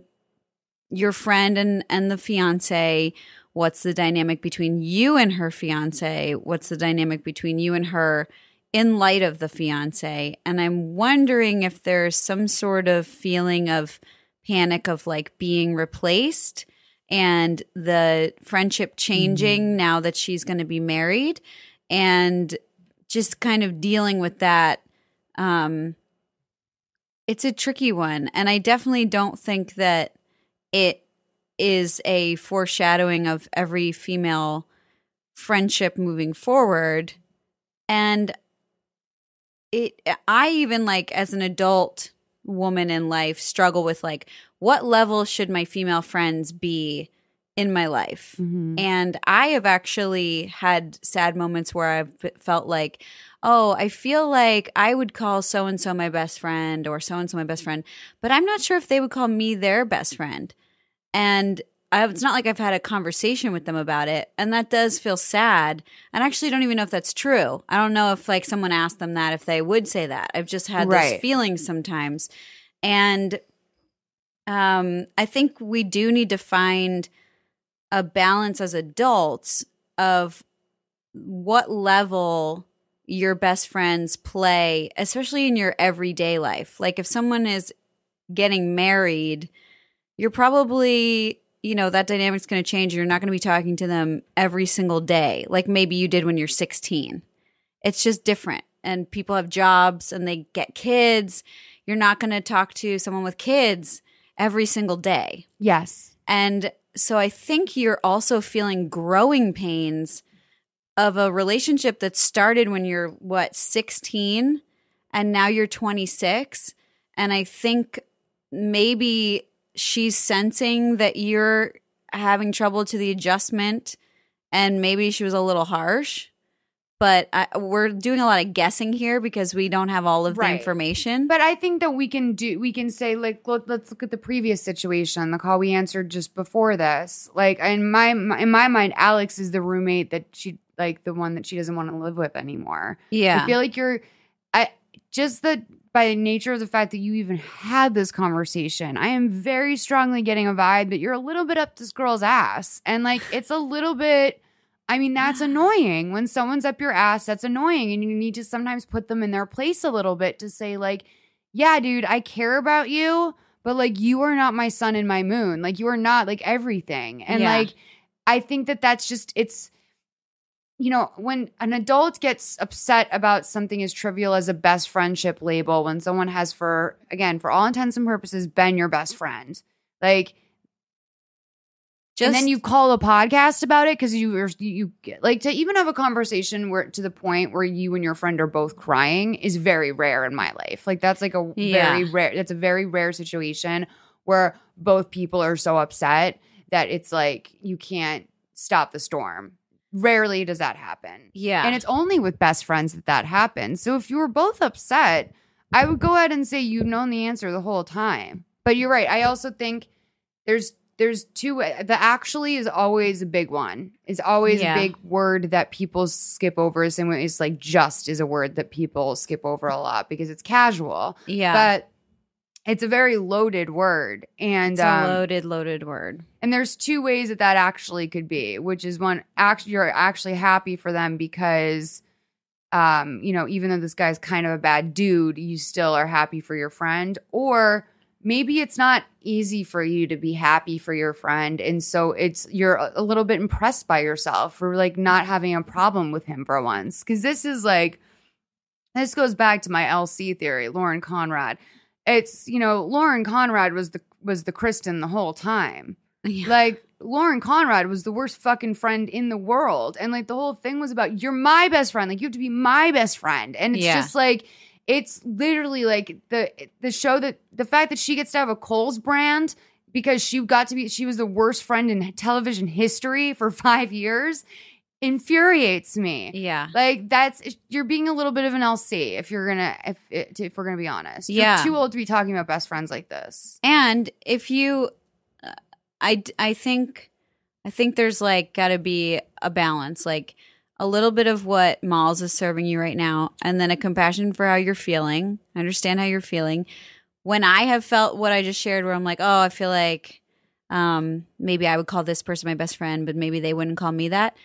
your friend and the fiance? What's the dynamic between you and her fiance? What's the dynamic between you and her in light of the fiance? And I'm wondering if there's some sort of feeling of panic of like being replaced and the friendship changing now that she's going to be married, and just kind of dealing with that. It's a tricky one. And I definitely don't think that it is a foreshadowing of every female friendship moving forward. And I even, like, as an adult woman in life, struggle with like, what level should my female friends be in my life? Mm-hmm. And I have actually had sad moments where I've felt like, oh, I feel like I would call so-and-so my best friend or so-and-so my best friend, but I'm not sure if they would call me their best friend. And it's not like I've had a conversation with them about it. And that does feel sad. And I actually don't even know if that's true. I don't know if like someone asked them that, if they would say that. I've just had those feelings sometimes. And I think we do need to find a balance as adults of what level your best friends play, especially in your everyday life. Like if someone is getting married, you're probably, that dynamic's going to change. You're not going to be talking to them every single day, like maybe you did when you're 16. It's just different. And people have jobs and they get kids. You're not going to talk to someone with kids every single day. Yes. And so I think you're also feeling growing pains of a relationship that started when you're, 16? And now you're 26. And I think maybe she's sensing that you're having trouble to the adjustment, and maybe she was a little harsh. but we're doing a lot of guessing here because we don't have all of the information. But I think that we can say, like, let's look at the previous situation, the call we answered just before this. Like, in my mind, Alex is the roommate that she, like, the one that she doesn't want to live with anymore. Yeah. I feel like by nature of the fact that you even had this conversation, I am very strongly getting a vibe that you're a little bit up this girl's ass. And, like, it's a little bit, I mean, that's annoying. When someone's up your ass, that's annoying. And you need to sometimes put them in their place a little bit to say, like, yeah, dude, I care about you, but, like, you are not my sun and my moon. Like, you are not, like, everything. And, like, I think that that's just, it's, you know, when an adult gets upset about something as trivial as a best friendship label, when someone has, for all intents and purposes, been your best friend, like, and then you call a podcast about it because you like, to even have a conversation where to the point where you and your friend are both crying is very rare in my life. Like, that's like that's a very rare situation where both people are so upset that it's like you can't stop the storm. Rarely does that happen. Yeah. And it's only with best friends that happens. So if you were both upset, I would go ahead and say you've known the answer the whole time. But you're right. I also think there's two. The actually is always a big one. It's always a big word that people skip over. It's like just is a word that people skip over a lot because it's casual. Yeah. But it's a very loaded word. And it's a loaded word. And there's two ways that actually could be, which is one, you're actually happy for them because, you know, even though this guy's kind of a bad dude, you still are happy for your friend. Or maybe it's not easy for you to be happy for your friend. And so you're a little bit impressed by yourself for, like, not having a problem with him for once. Because this goes back to my LC theory, Lauren Conrad. It's, you know, Lauren Conrad was the Kristen the whole time. Yeah. Like, Lauren Conrad was the worst fucking friend in the world. And, like, the whole thing was about, you're my best friend. Like, you have to be my best friend. And it's just like, it's literally like the show that the fact that she gets to have a Kohl's brand because she was the worst friend in television history for 5 years infuriates me. Yeah. Like, you're being a little bit of an LC if we're gonna be honest. Yeah. You're too old to be talking about best friends like this. And if you, I think there's, like, gotta be a balance, like a little bit of what Malls is serving you right now, and then a compassion for how you're feeling. I understand how you're feeling. When I have felt what I just shared, where I'm like, oh, I feel like maybe I would call this person my best friend, but maybe they wouldn't call me that.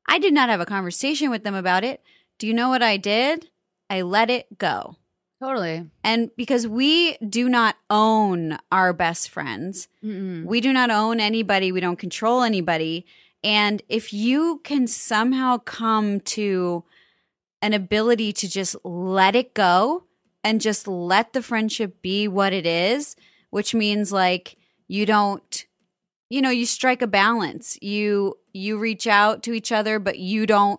I did not have a conversation with them about it. Do you know what I did? I let it go. Totally. And because we do not own our best friends, we do not own anybody. We don't control anybody. And if you can somehow come to an ability to just let it go and just let the friendship be what it is, which means, like, you don't, you know, you strike a balance. You reach out to each other, but you don't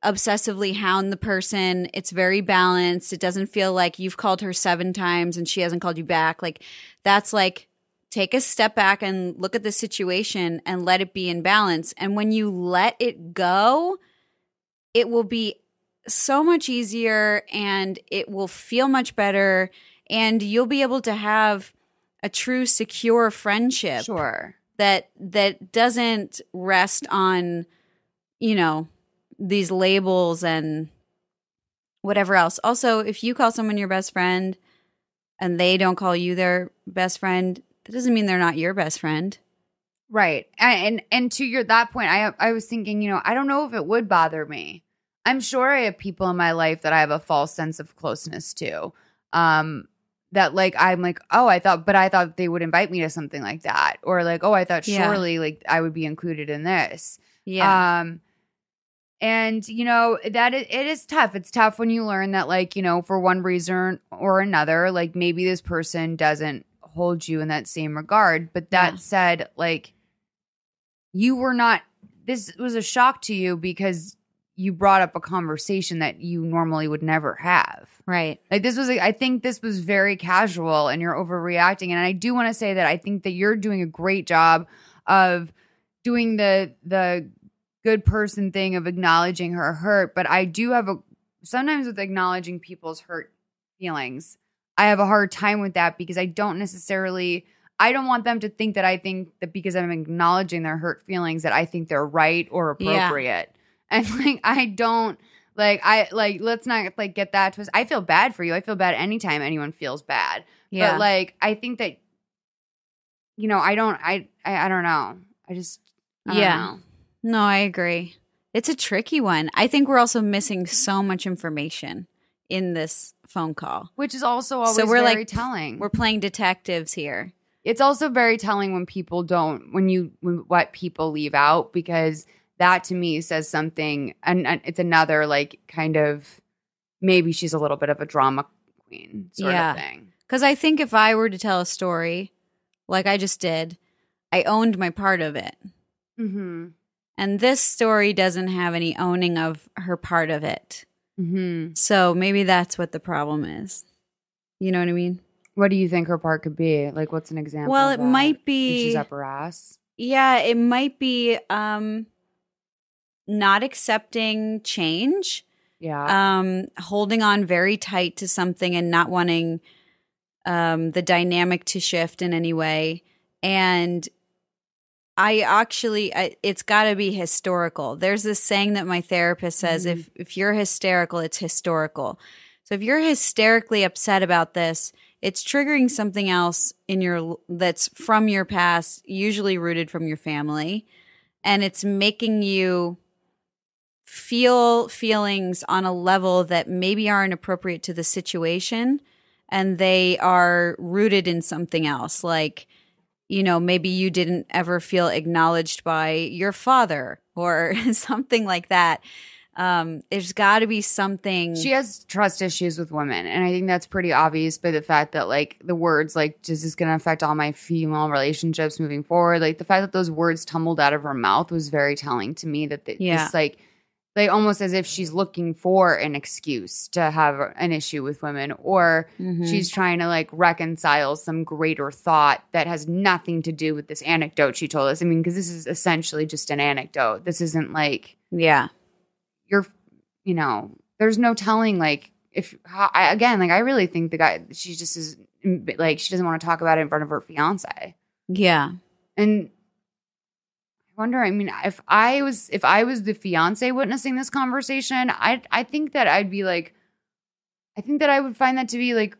obsessively hound the person. It's very balanced. It doesn't feel like you've called her 7 times and she hasn't called you back. Like, that's like, take a step back and look at the situation and let it be in balance. And when you let it go, it will be so much easier and it will feel much better. And you'll be able to have a true, secure friendship. Sure. That doesn't rest on, you know, these labels and whatever else. Also, if you call someone your best friend and they don't call you their best friend, that doesn't mean they're not your best friend. Right. And to that point, I was thinking, you know, I don't know if it would bother me. I'm sure I have people in my life that I have a false sense of closeness to. That, like, I'm like, oh, I thought they would invite me to something like that. Or, like, oh, I thought surely, like, I would be included in this. Yeah. And, you know, it is tough. It's tough when you learn that, like, you know, for one reason or another, like, maybe this person doesn't hold you in that same regard. But that said, like, this was a shock to you because you brought up a conversation that you normally would never have. Right. Like, I think this was very casual and you're overreacting. And I do want to say that I think that you're doing a great job of doing the good person thing of acknowledging her hurt, but I do have sometimes with acknowledging people's hurt feelings, I have a hard time with that because I don't want them to think that I think that because I'm acknowledging their hurt feelings that I think they're right or appropriate. And like, I don't let's not like get that twist. I feel bad for you. I feel bad anytime anyone feels bad. Yeah. But like, I think that, I don't know. I don't know. No, I agree. It's a tricky one. I think we're also missing so much information in this phone call. Which is also always very telling. We're playing detectives here. It's also very telling when people what people leave out, because that to me says something, and it's another like kind of, maybe she's a little bit of a drama queen sort of thing. Because I think if I were to tell a story like I just did, I owned my part of it. Mm-hmm. And this story doesn't have any owning of her part of it. Mm-hmm. So maybe that's what the problem is. You know what I mean? What do you think her part could be? Like, what's an example? Well, of it that? might be She's up her ass. Yeah, it might be not accepting change. Yeah. Holding on very tight to something and not wanting the dynamic to shift in any way. And it's got to be historical. There's this saying that my therapist says, if you're hysterical, it's historical. So if you're hysterically upset about this, it's triggering something else that's from your past, usually rooted from your family, and it's making you feel feelings on a level that maybe aren't appropriate to the situation, and they are rooted in something else. Like, maybe you didn't ever feel acknowledged by your father or something like that. There's got to be something. She has trust issues with women, and I think that's pretty obvious by the fact that, like, the words, like, this is going to affect all my female relationships moving forward. Like, the fact that those words tumbled out of her mouth was very telling to me that it's like almost as if she's looking for an excuse to have an issue with women, or she's trying to, like, reconcile some greater thought that has nothing to do with this anecdote she told us. I mean, because this is essentially just an anecdote. This isn't like, there's no telling, like, I really think the guy, she just is, like, she doesn't want to talk about it in front of her fiance. Yeah. And I wonder, I mean, if I was the fiance witnessing this conversation, I think that I'd be like, I think that I would find that to be, like,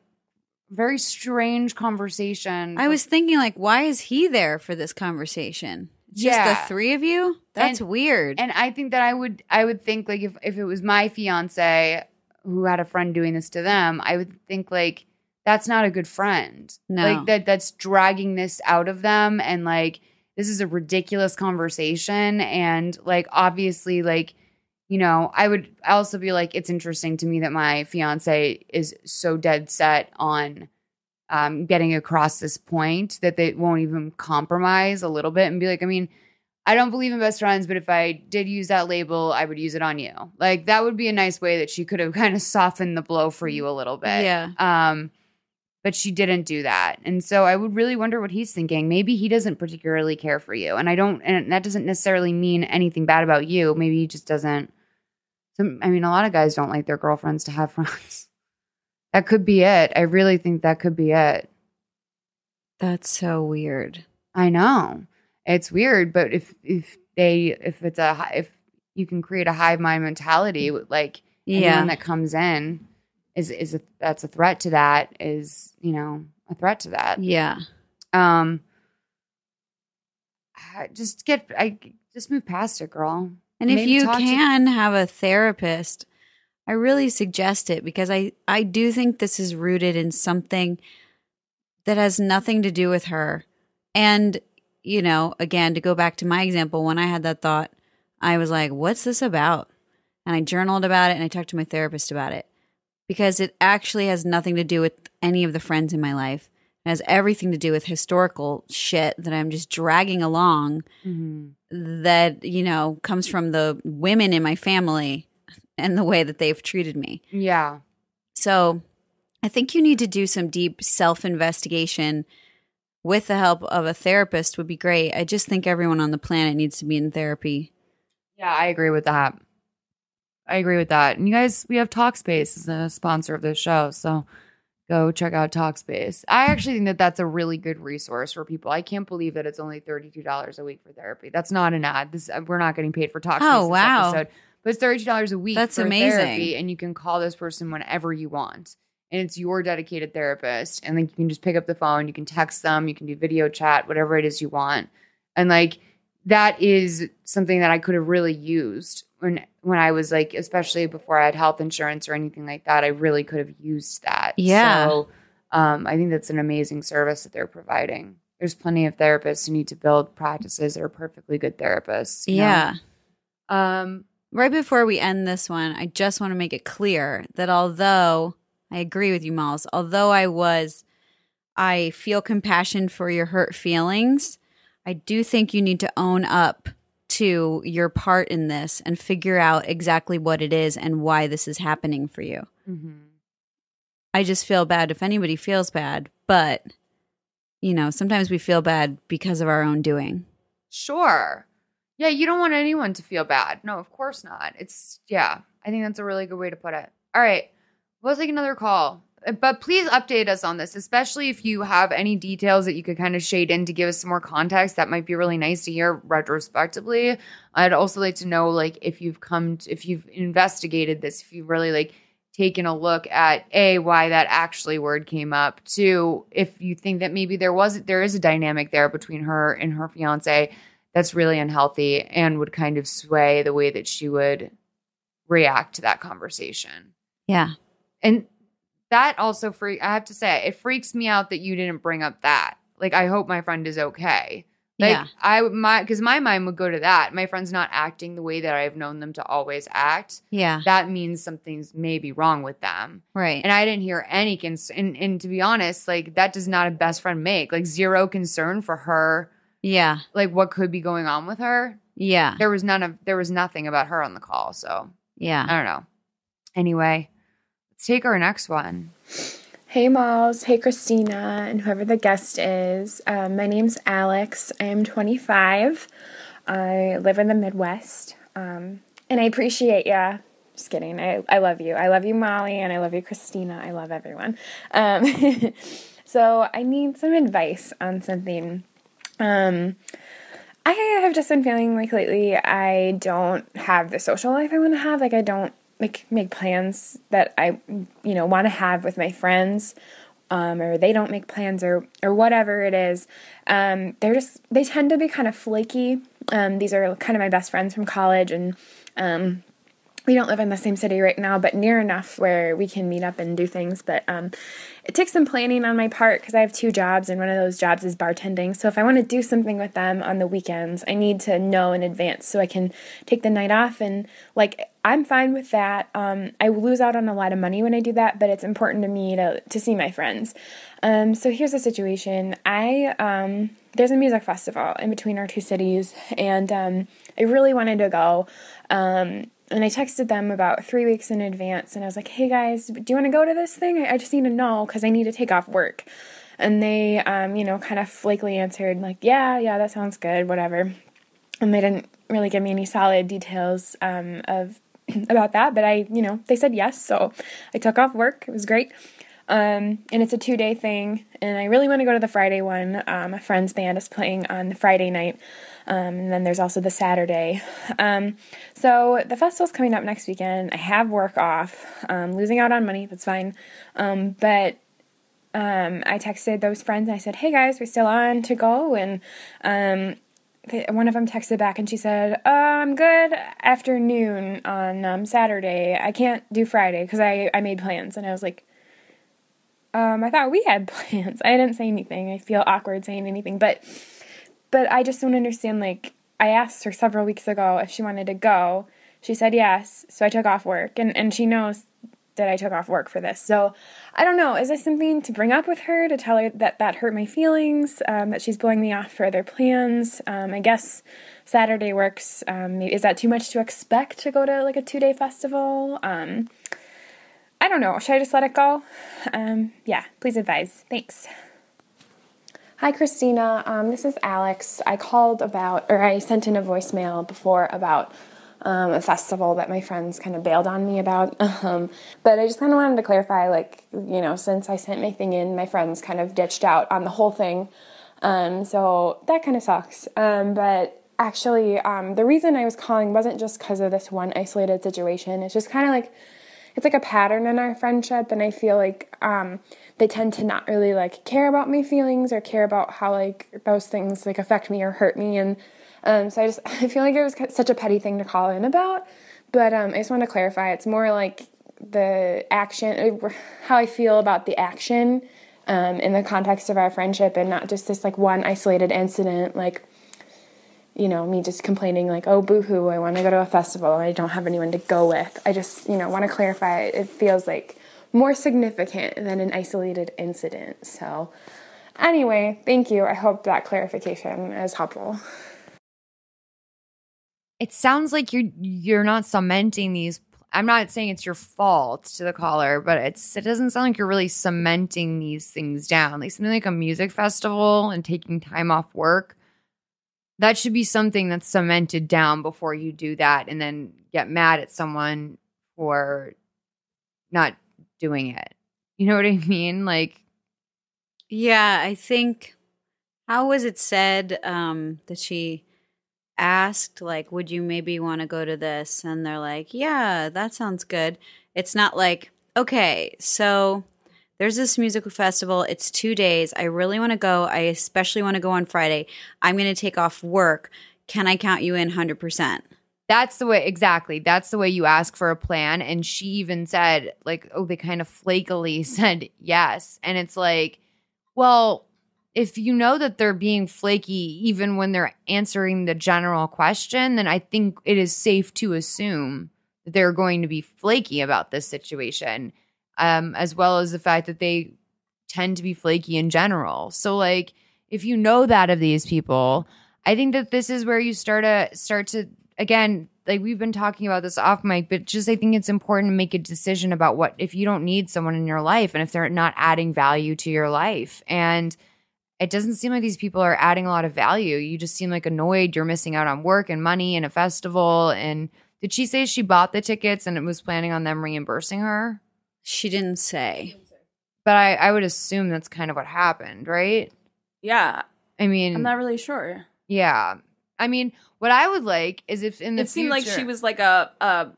very strange conversation. I was thinking, like, why is he there for this conversation? Just the three of you? That's weird. And I think that I would think, like, if it was my fiance who had a friend doing this to them, I would think, like, that's not a good friend. No. Like, that's dragging this out of them, and, like, this is a ridiculous conversation. And, like, obviously, like, I would also be like, it's interesting to me that my fiance is so dead set on getting across this point that they won't even compromise a little bit and be like, I mean, I don't believe in best friends, but if I did use that label, I would use it on you. Like, that would be a nice way that she could have kind of softened the blow for you a little bit. Yeah. But she didn't do that. And so I would really wonder what he's thinking. Maybe he doesn't particularly care for you. And that doesn't necessarily mean anything bad about you. Maybe he just doesn't. I mean, a lot of guys don't like their girlfriends to have friends. That could be it. I really think that could be it. That's so weird. I know. It's weird, but if you can create a hive mind mentality, like anyone that comes in that's a threat to that is, a threat to that. Yeah. Just move past it, girl. And if you can have a therapist, I really suggest it, because I do think this is rooted in something that has nothing to do with her. And, again, to go back to my example, when I had that thought, I was like, what's this about? And I journaled about it, and I talked to my therapist about it, because it actually has nothing to do with any of the friends in my life. It has everything to do with historical shit that I'm just dragging along that, comes from the women in my family and the way that they've treated me. Yeah. So I think you need to do some deep self-investigation with the help of a therapist would be great. I just think everyone on the planet needs to be in therapy. Yeah, I agree with that. And you guys, we have Talkspace as a sponsor of this show, so go check out Talkspace. I actually think that that's a really good resource for people. I can't believe that it's only $32 a week for therapy. That's not an ad. We're not getting paid for Talkspace this episode. But it's $32 a week That's for amazing. therapy, and you can call this person whenever you want. And it's your dedicated therapist. And like you can just pick up the phone, you can text them, you can do video chat, whatever it is you want. And like that is something that I could have really used when I was like, especially before I had health insurance or anything like that. I really could have used that. Yeah. So I think that's an amazing service that they're providing. There's plenty of therapists who need to build practices that are perfectly good therapists. You know? Right before we end this one, I just want to make it clear that although I agree with you, Malls, although I feel compassion for your hurt feelings, I do think you need to own up to your part in this and figure out exactly what it is and why this is happening for you. Mm-hmm. I just feel bad if anybody feels bad, but, you know, sometimes we feel bad because of our own doing. Sure. Yeah, you don't want anyone to feel bad. No, of course not. I think that's a really good way to put it. All right, we'll take another call. But please update us on this, especially if you have any details that you could kind of shade in to give us some more context. That might be really nice to hear retrospectively. I'd also like to know, like, if you've investigated this, if you've really like taken a look at why that actually word came up. Two, if you think that maybe there is a dynamic there between her and her fiance that's really unhealthy and would kind of sway the way that she would react to that conversation. Yeah. And that also, I have to say, it freaks me out that you didn't bring up that. Like, I hope my friend is okay. Like, because my mind would go to that. My friend's not acting the way that I've known them to always act. Yeah. That means something's maybe wrong with them. Right. And I didn't hear any and to be honest, like, that does not a best friend make. Like, zero concern for her. Yeah. Like, what could be going on with her. Yeah. There was nothing about her on the call. So, yeah. I don't know. Anyway. Take our next one. Hey, Malls. Hey, Christina, and whoever the guest is. My name's Alex. I am 25. I live in the Midwest. And I appreciate ya. Just kidding. I love you. I love you, Molly, and I love you, Christina. I love everyone. So I need some advice on something. I have just been feeling like lately I don't have the social life I want to have. Like, I don't make plans that I, want to have with my friends, or they don't make plans or whatever it is. They tend to be kind of flaky. These are kind of my best friends from college, and we don't live in the same city right now, but near enough where we can meet up and do things. But it takes some planning on my part because I have 2 jobs, and one of those jobs is bartending. So if I want to do something with them on the weekends, I need to know in advance so I can take the night off. And I'm fine with that. I lose out on a lot of money when I do that, but it's important to me to see my friends. So here's the situation. There's a music festival in between our 2 cities, and I really wanted to go. And I texted them about 3 weeks in advance, and I was like, hey guys, do you want to go to this thing? I just need to know because I need to take off work. And they, kind of flakily answered, like, yeah, that sounds good, whatever. And they didn't really give me any solid details about that, but they said yes, so I took off work. It was great. And it's a 2-day thing, and I really want to go to the Friday one. A friend's band is playing on the Friday night. And then there's also the Saturday. So the festival's coming up next weekend. I have work off, losing out on money. That's fine. But I texted those friends and I said, hey guys, we're still on to go. And one of them texted back and she said, I'm good afternoon on Saturday. I can't do Friday because I made plans. And I was like, I thought we had plans. I didn't say anything. I feel awkward saying anything, but I just don't understand, I asked her several weeks ago if she wanted to go. She said yes, so I took off work, and she knows that I took off work for this. So, I don't know, is this something to bring up with her, to tell her that hurt my feelings, that she's blowing me off for other plans? I guess Saturday works. Is that too much to expect to go to, a 2-day festival? I don't know. Should I just let it go? Yeah, please advise. Thanks. Hi, Christina. This is Alex. I sent in a voicemail before about a festival that my friends kind of bailed on me about. But I just kind of wanted to clarify, like, you know, since I sent my thing in, my friends kind of ditched out on the whole thing. So that kind of sucks. But actually, the reason I was calling wasn't just because of this one isolated situation. It's just kind of like, it's like a pattern in our friendship, and I feel like they tend to not really like care about my feelings or care about how like those things like affect me or hurt me. And so I feel like it was such a petty thing to call in about. But I just want to clarify, it's more like the action, how I feel about the action in the context of our friendship, and not just this like one isolated incident, like, you know, me just complaining like, oh, boo-hoo, I want to go to a festival and I don't have anyone to go with. I just, you know, want to clarify, it feels like more significant than an isolated incident. So anyway, thank you. I hope that clarification is helpful. It sounds like you're not cementing these. I'm not saying it's your fault to the caller, but it doesn't sound like you're really cementing these things down. Like something like a music festival and taking time off work, that should be something that's cemented down before you do that and then get mad at someone for not doing it. You know what I mean? Like, yeah, I think, how was it said that she asked, like, would you maybe want to go to this? And they're like, yeah, that sounds good. It's not like, okay, so there's this musical festival. It's 2 days. I really want to go. I especially want to go on Friday. I'm going to take off work. Can I count you in 100%? that's the way, exactly. That's the way you ask for a plan. And she even said, like, oh, they kind of flakily said yes. And it's like, well, if you know that they're being flaky even when they're answering the general question, then I think it is safe to assume that they're going to be flaky about this situation, as well as the fact that they tend to be flaky in general. So, like, if you know that of these people, I think that this is where you start to again, like we've been talking about this off mic, but just I think it's important to make a decision about what if you don't need someone in your life and if they're not adding value to your life. And it doesn't seem like these people are adding a lot of value. You just seem like annoyed. You're missing out on work and money and a festival. And did she say she bought the tickets and it was planning on them reimbursing her? She didn't say. But I would assume that's kind of what happened, right? Yeah. I mean, I'm not really sure. Yeah. I mean, what I would like is if in the It seemed like she was like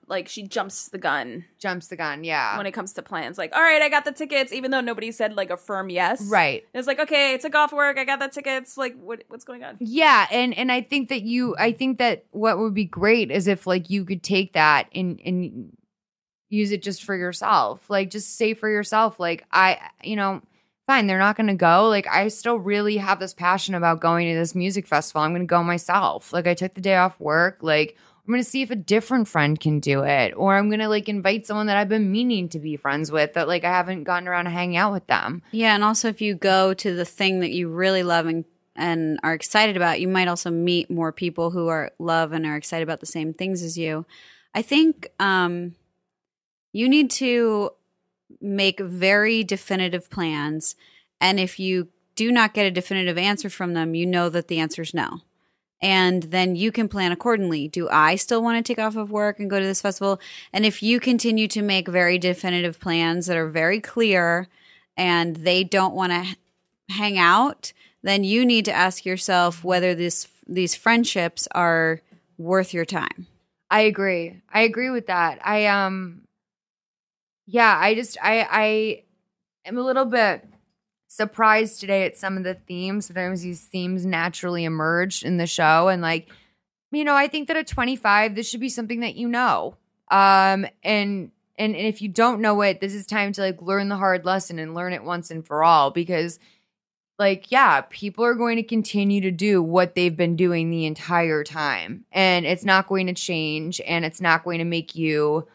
like she jumps the gun. Jumps the gun, yeah. When it comes to plans. Like, all right, I got the tickets, even though nobody said like a firm yes. Right. And it's like, okay, I took off work, I got the tickets. Like, what's going on? Yeah, and I think that what would be great is if like you could take that and use it just for yourself. Like just say for yourself, like fine, they're not going to go. Like, I still really have this passion about going to this music festival. I'm going to go myself. Like, I took the day off work. Like, I'm going to see if a different friend can do it. Or I'm going to, like, invite someone that I've been meaning to be friends with that, like, I haven't gotten around to hanging out with them. Yeah, and also if you go to the thing that you really love and are excited about, you might also meet more people who love and are excited about the same things as you. I think you need to make very definitive plans, and if you do not get a definitive answer from them, you know that the answer is no, and then you can plan accordingly. Do I still want to take off of work and go to this festival? And if you continue to make very definitive plans that are very clear and they don't want to hang out, then you need to ask yourself whether these friendships are worth your time. I agree with that. Yeah, I am a little bit surprised today at some of the themes. Sometimes these themes naturally emerge in the show. And like, I think that at 25, this should be something that you know. And if you don't know it, this is time to like learn the hard lesson and learn it once and for all. Because like, yeah, people are going to continue to do what they've been doing the entire time. And it's not going to change, and it's not going to make you...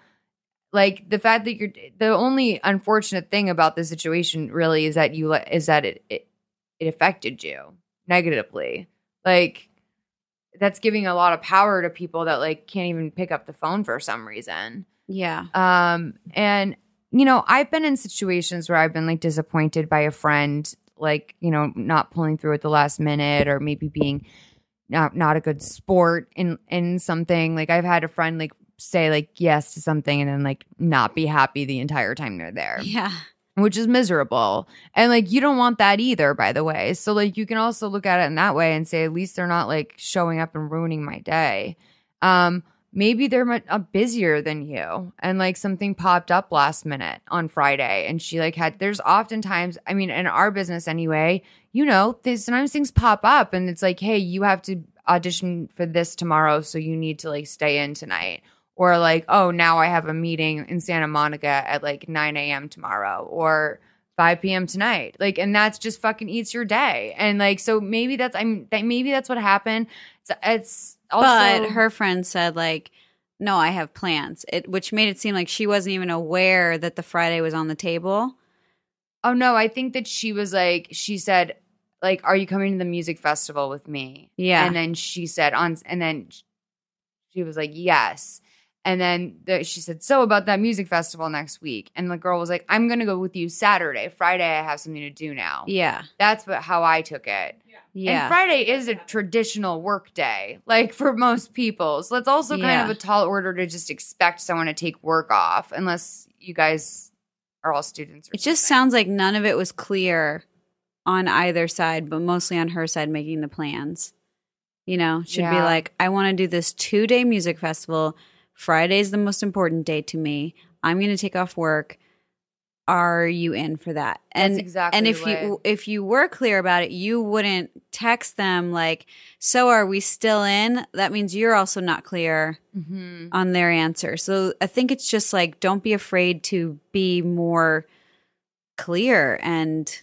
Like the fact that the only unfortunate thing about this situation really is that it affected you negatively. Like that's giving a lot of power to people that like can't even pick up the phone for some reason. Yeah. And I've been in situations where I've been like disappointed by a friend, like, not pulling through at the last minute or maybe being, not a good sport in something. Like I've had a friend like say like yes to something and then like not be happy the entire time they're there. Yeah. Which is miserable. And like you don't want that either, by the way. So like you can also look at it in that way and say at least they're not like showing up and ruining my day. Maybe they're busier than you and like something popped up last minute on Friday and she like there's oftentimes, I mean, in our business anyway, you know, sometimes things pop up and it's like, hey, you have to audition for this tomorrow. So you need to like stay in tonight. Or like, oh, now I have a meeting in Santa Monica at like 9 a.m. tomorrow or 5 p.m. tonight. Like, and that's just fucking eats your day. And like, so maybe maybe that's what happened. It's also. But her friend said like, no, I have plans, which made it seem like she wasn't even aware that the Friday was on the table. Oh, no, I think that she was like, she said, like, are you coming to the music festival with me? Yeah. And then she said, and then she was like, yes. And then she said, so about that music festival next week. And the girl was like, I'm going to go with you Saturday. Friday, I have something to do now. Yeah. That's how I took it. Yeah. And Friday is a traditional work day, like for most people. So that's also kind of a tall order to just expect someone to take work off unless you guys are all students. It just sounds like none of it was clear on either side, but mostly on her side making the plans. You know, should be like, I want to do this 2-day music festival. Friday's the most important day to me. I'm going to take off work. Are you in for that? And that's exactly. And if you were clear about it, you wouldn't text them like, "So are we still in?" That means you're also not clear on their answer. So I think it's just like, don't be afraid to be more clear and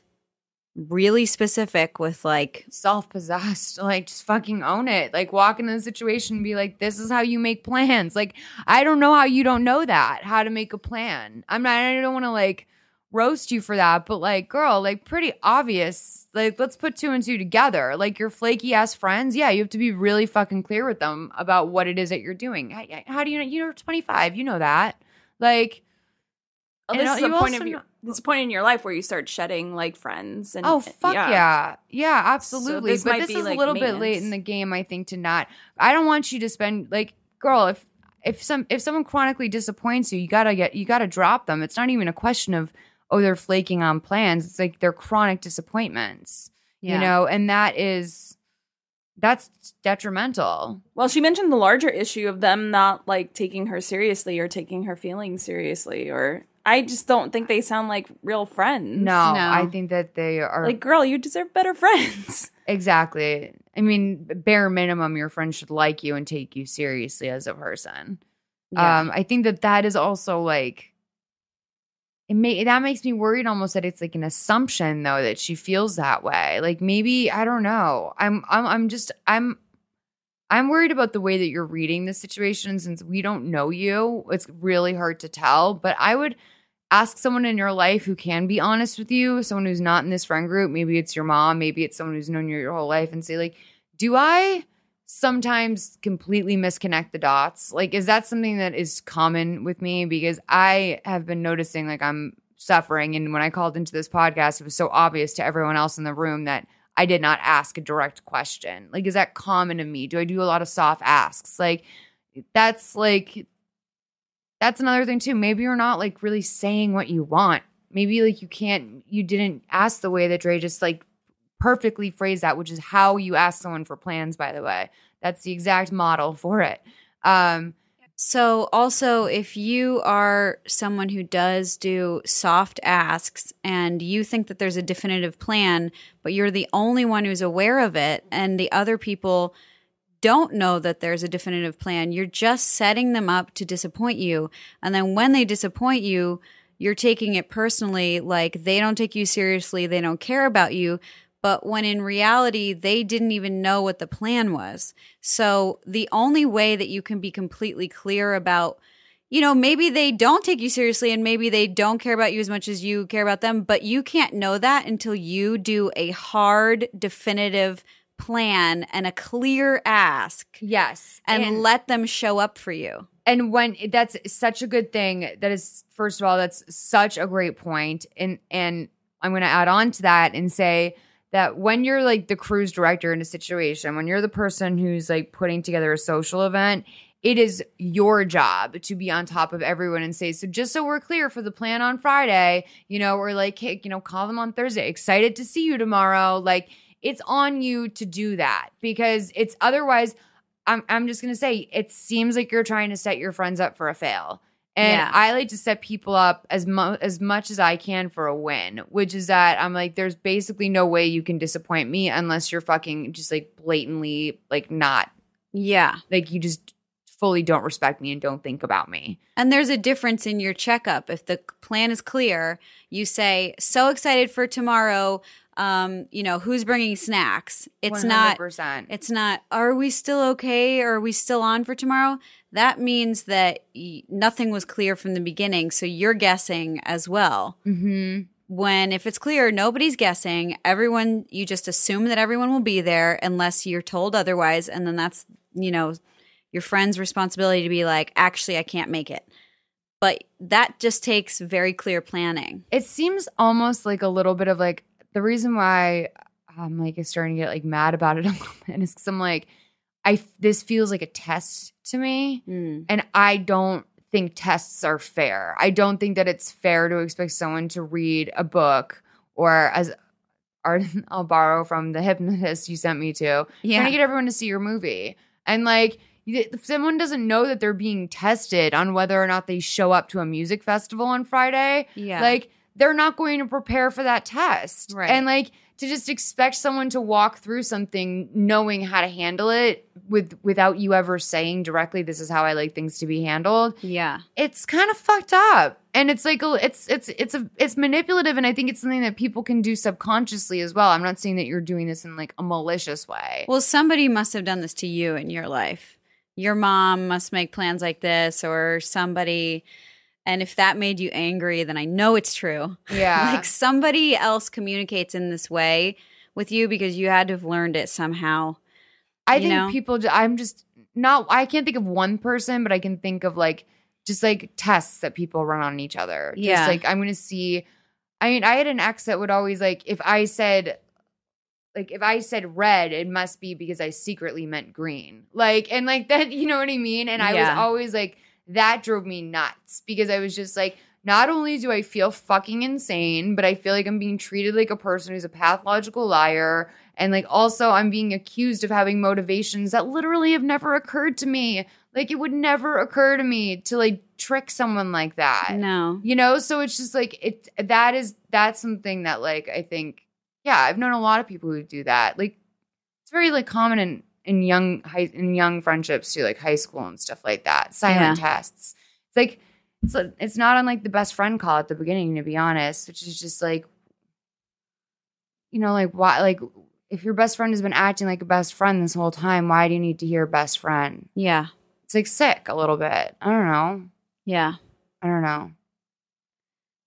really specific with like self-possessed, like just fucking own it. Like walk into the situation and be like, this is how you make plans. Like, I don't know how you don't know that, how to make a plan. I don't want to like roast you for that, but like, girl, like pretty obvious. Like, let's put 2 and 2 together. Like your flaky ass friends. Yeah. You have to be really fucking clear with them about what it is that you're doing. How do you know? You're 25. You know that. Like, oh, this is a point in your life where you start shedding like friends. And, yeah, absolutely. So but this be, is like, a little bit late in the game, I think, to not. I don't want you to spend like, girl. If someone chronically disappoints you, you gotta drop them. It's not even a question of they're flaking on plans. It's like they're chronic disappointments, you know, and that's detrimental. Well, she mentioned the larger issue of them not like taking her seriously or taking her feelings seriously, or I just don't think they sound like real friends. No, I think that they are like, girl, you deserve better friends. Exactly. I mean, bare minimum, your friend should like you and take you seriously as a person. Yeah. I think that is also like, that makes me worried almost that it's like an assumption though that she feels that way. Like maybe, I don't know. I'm worried about the way that you're reading the situation since we don't know you. It's really hard to tell, but I would ask someone in your life who can be honest with you, someone who's not in this friend group. Maybe it's your mom, maybe it's someone who's known you your whole life, and say like, do I sometimes completely misconnect the dots? Like, is that something that is common with me? Because I have been noticing like I'm suffering. And when I called into this podcast, it was so obvious to everyone else in the room that I did not ask a direct question. Like, is that common to me? Do I do a lot of soft asks? Like, that's another thing too. Maybe you're not like really saying what you want. Maybe like you didn't ask the way that Dre just like perfectly phrased that, which is how you ask someone for plans, by the way. That's the exact model for it. So also, if you are someone who does do soft asks and you think that there's a definitive plan, but you're the only one who's aware of it and the other people don't know that there's a definitive plan, you're just setting them up to disappoint you. And then when they disappoint you, you're taking it personally, like they don't take you seriously, they don't care about you. But when in reality, they didn't even know what the plan was. So the only way that you can be completely clear about, you know, maybe they don't take you seriously and maybe they don't care about you as much as you care about them, but you can't know that until you do a hard, definitive plan and a clear ask. Yes. And let them show up for you. And when that's such a good thing, that is, first of all, that's such a great point. And I'm going to add on to that and say that when you're like the cruise director in a situation, when you're the person who's like putting together a social event, it is your job to be on top of everyone and say, so just so we're clear for the plan on Friday, or like, hey, call them on Thursday. Excited to see you tomorrow. Like, it's on you to do that, because it's otherwise, I'm just going to say, it seems like you're trying to set your friends up for a fail. And I like to set people up as much as I can for a win, which is that I'm like, there's basically no way you can disappoint me unless you're fucking just like blatantly like not. Yeah. Like you just fully don't respect me and don't think about me. And there's a difference in your checkup. If the plan is clear, you say, so excited for tomorrow. Who's bringing snacks? It's 100%. It's not, are we still okay? Or are we still on for tomorrow? That means that nothing was clear from the beginning. So you're guessing as well. Mm-hmm. When if it's clear, nobody's guessing. You just assume that everyone will be there unless you're told otherwise. And then that's, your friend's responsibility to be like, actually, I can't make it. But that just takes very clear planning. It seems almost like a little bit of like, the reason why I'm like starting to get like mad about it a little bit is because I'm like, this feels like a test to me. And I don't think tests are fair. I don't think that it's fair to expect someone to read a book, or I'll borrow from the hypnotist you sent me to, trying to get everyone to see your movie. And like, if someone doesn't know that they're being tested on whether or not they show up to a music festival on Friday, like they're not going to prepare for that test. Right. And like to just expect someone to walk through something knowing how to handle it without you ever saying directly, this is how I like things to be handled. Yeah. It's kind of fucked up. And it's like, it's manipulative. And I think it's something that people can do subconsciously as well. I'm not saying that you're doing this in like a malicious way. Well, somebody must have done this to you in your life. Your mom must make plans like this, or somebody. And if that made you angry, then I know it's true. Yeah. Like somebody else communicates in this way with you because you had to have learned it somehow. I think people, I can't think of one person, but I can think of like, just like tests that people run on each other. Yeah. Just like, I'm going to see, I had an ex that would always like, if I said red, it must be because I secretly meant green. Like, and like that, you know what I mean? And I was always like, that drove me nuts, because I was just like, not only do I feel fucking insane, but I feel like I'm being treated like a person who's a pathological liar. And like, also I'm being accused of having motivations that literally have never occurred to me. Like, it would never occur to me to like trick someone like that. No. So it's just like, that's something that like, I think, I've known a lot of people who do that. Like, it's very like common in young friendships too, like high school and stuff like that. Silent tests. It's like, it's not on like the best friend call at the beginning, to be honest, which is just like, like why, like if your best friend has been acting like a best friend this whole time, why do you need to hear best friend? Yeah. It's like sick a little bit. I don't know. Yeah. I don't know.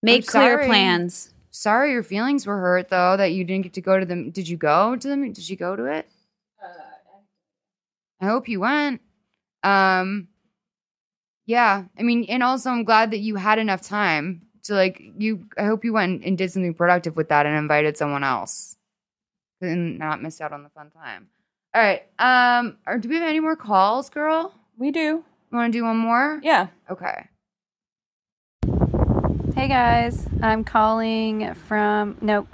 Make clear plans. Sorry your feelings were hurt though, that you didn't get to go to them. Did you go to them? Did you go to it? I hope you went. Yeah. I mean, and also I'm glad that you had enough time to like I hope you went and did something productive with that and invited someone else and not miss out on the fun time. All right. Do we have any more calls, girl? We do. You want to do one more? Yeah. Okay. Hey guys, I'm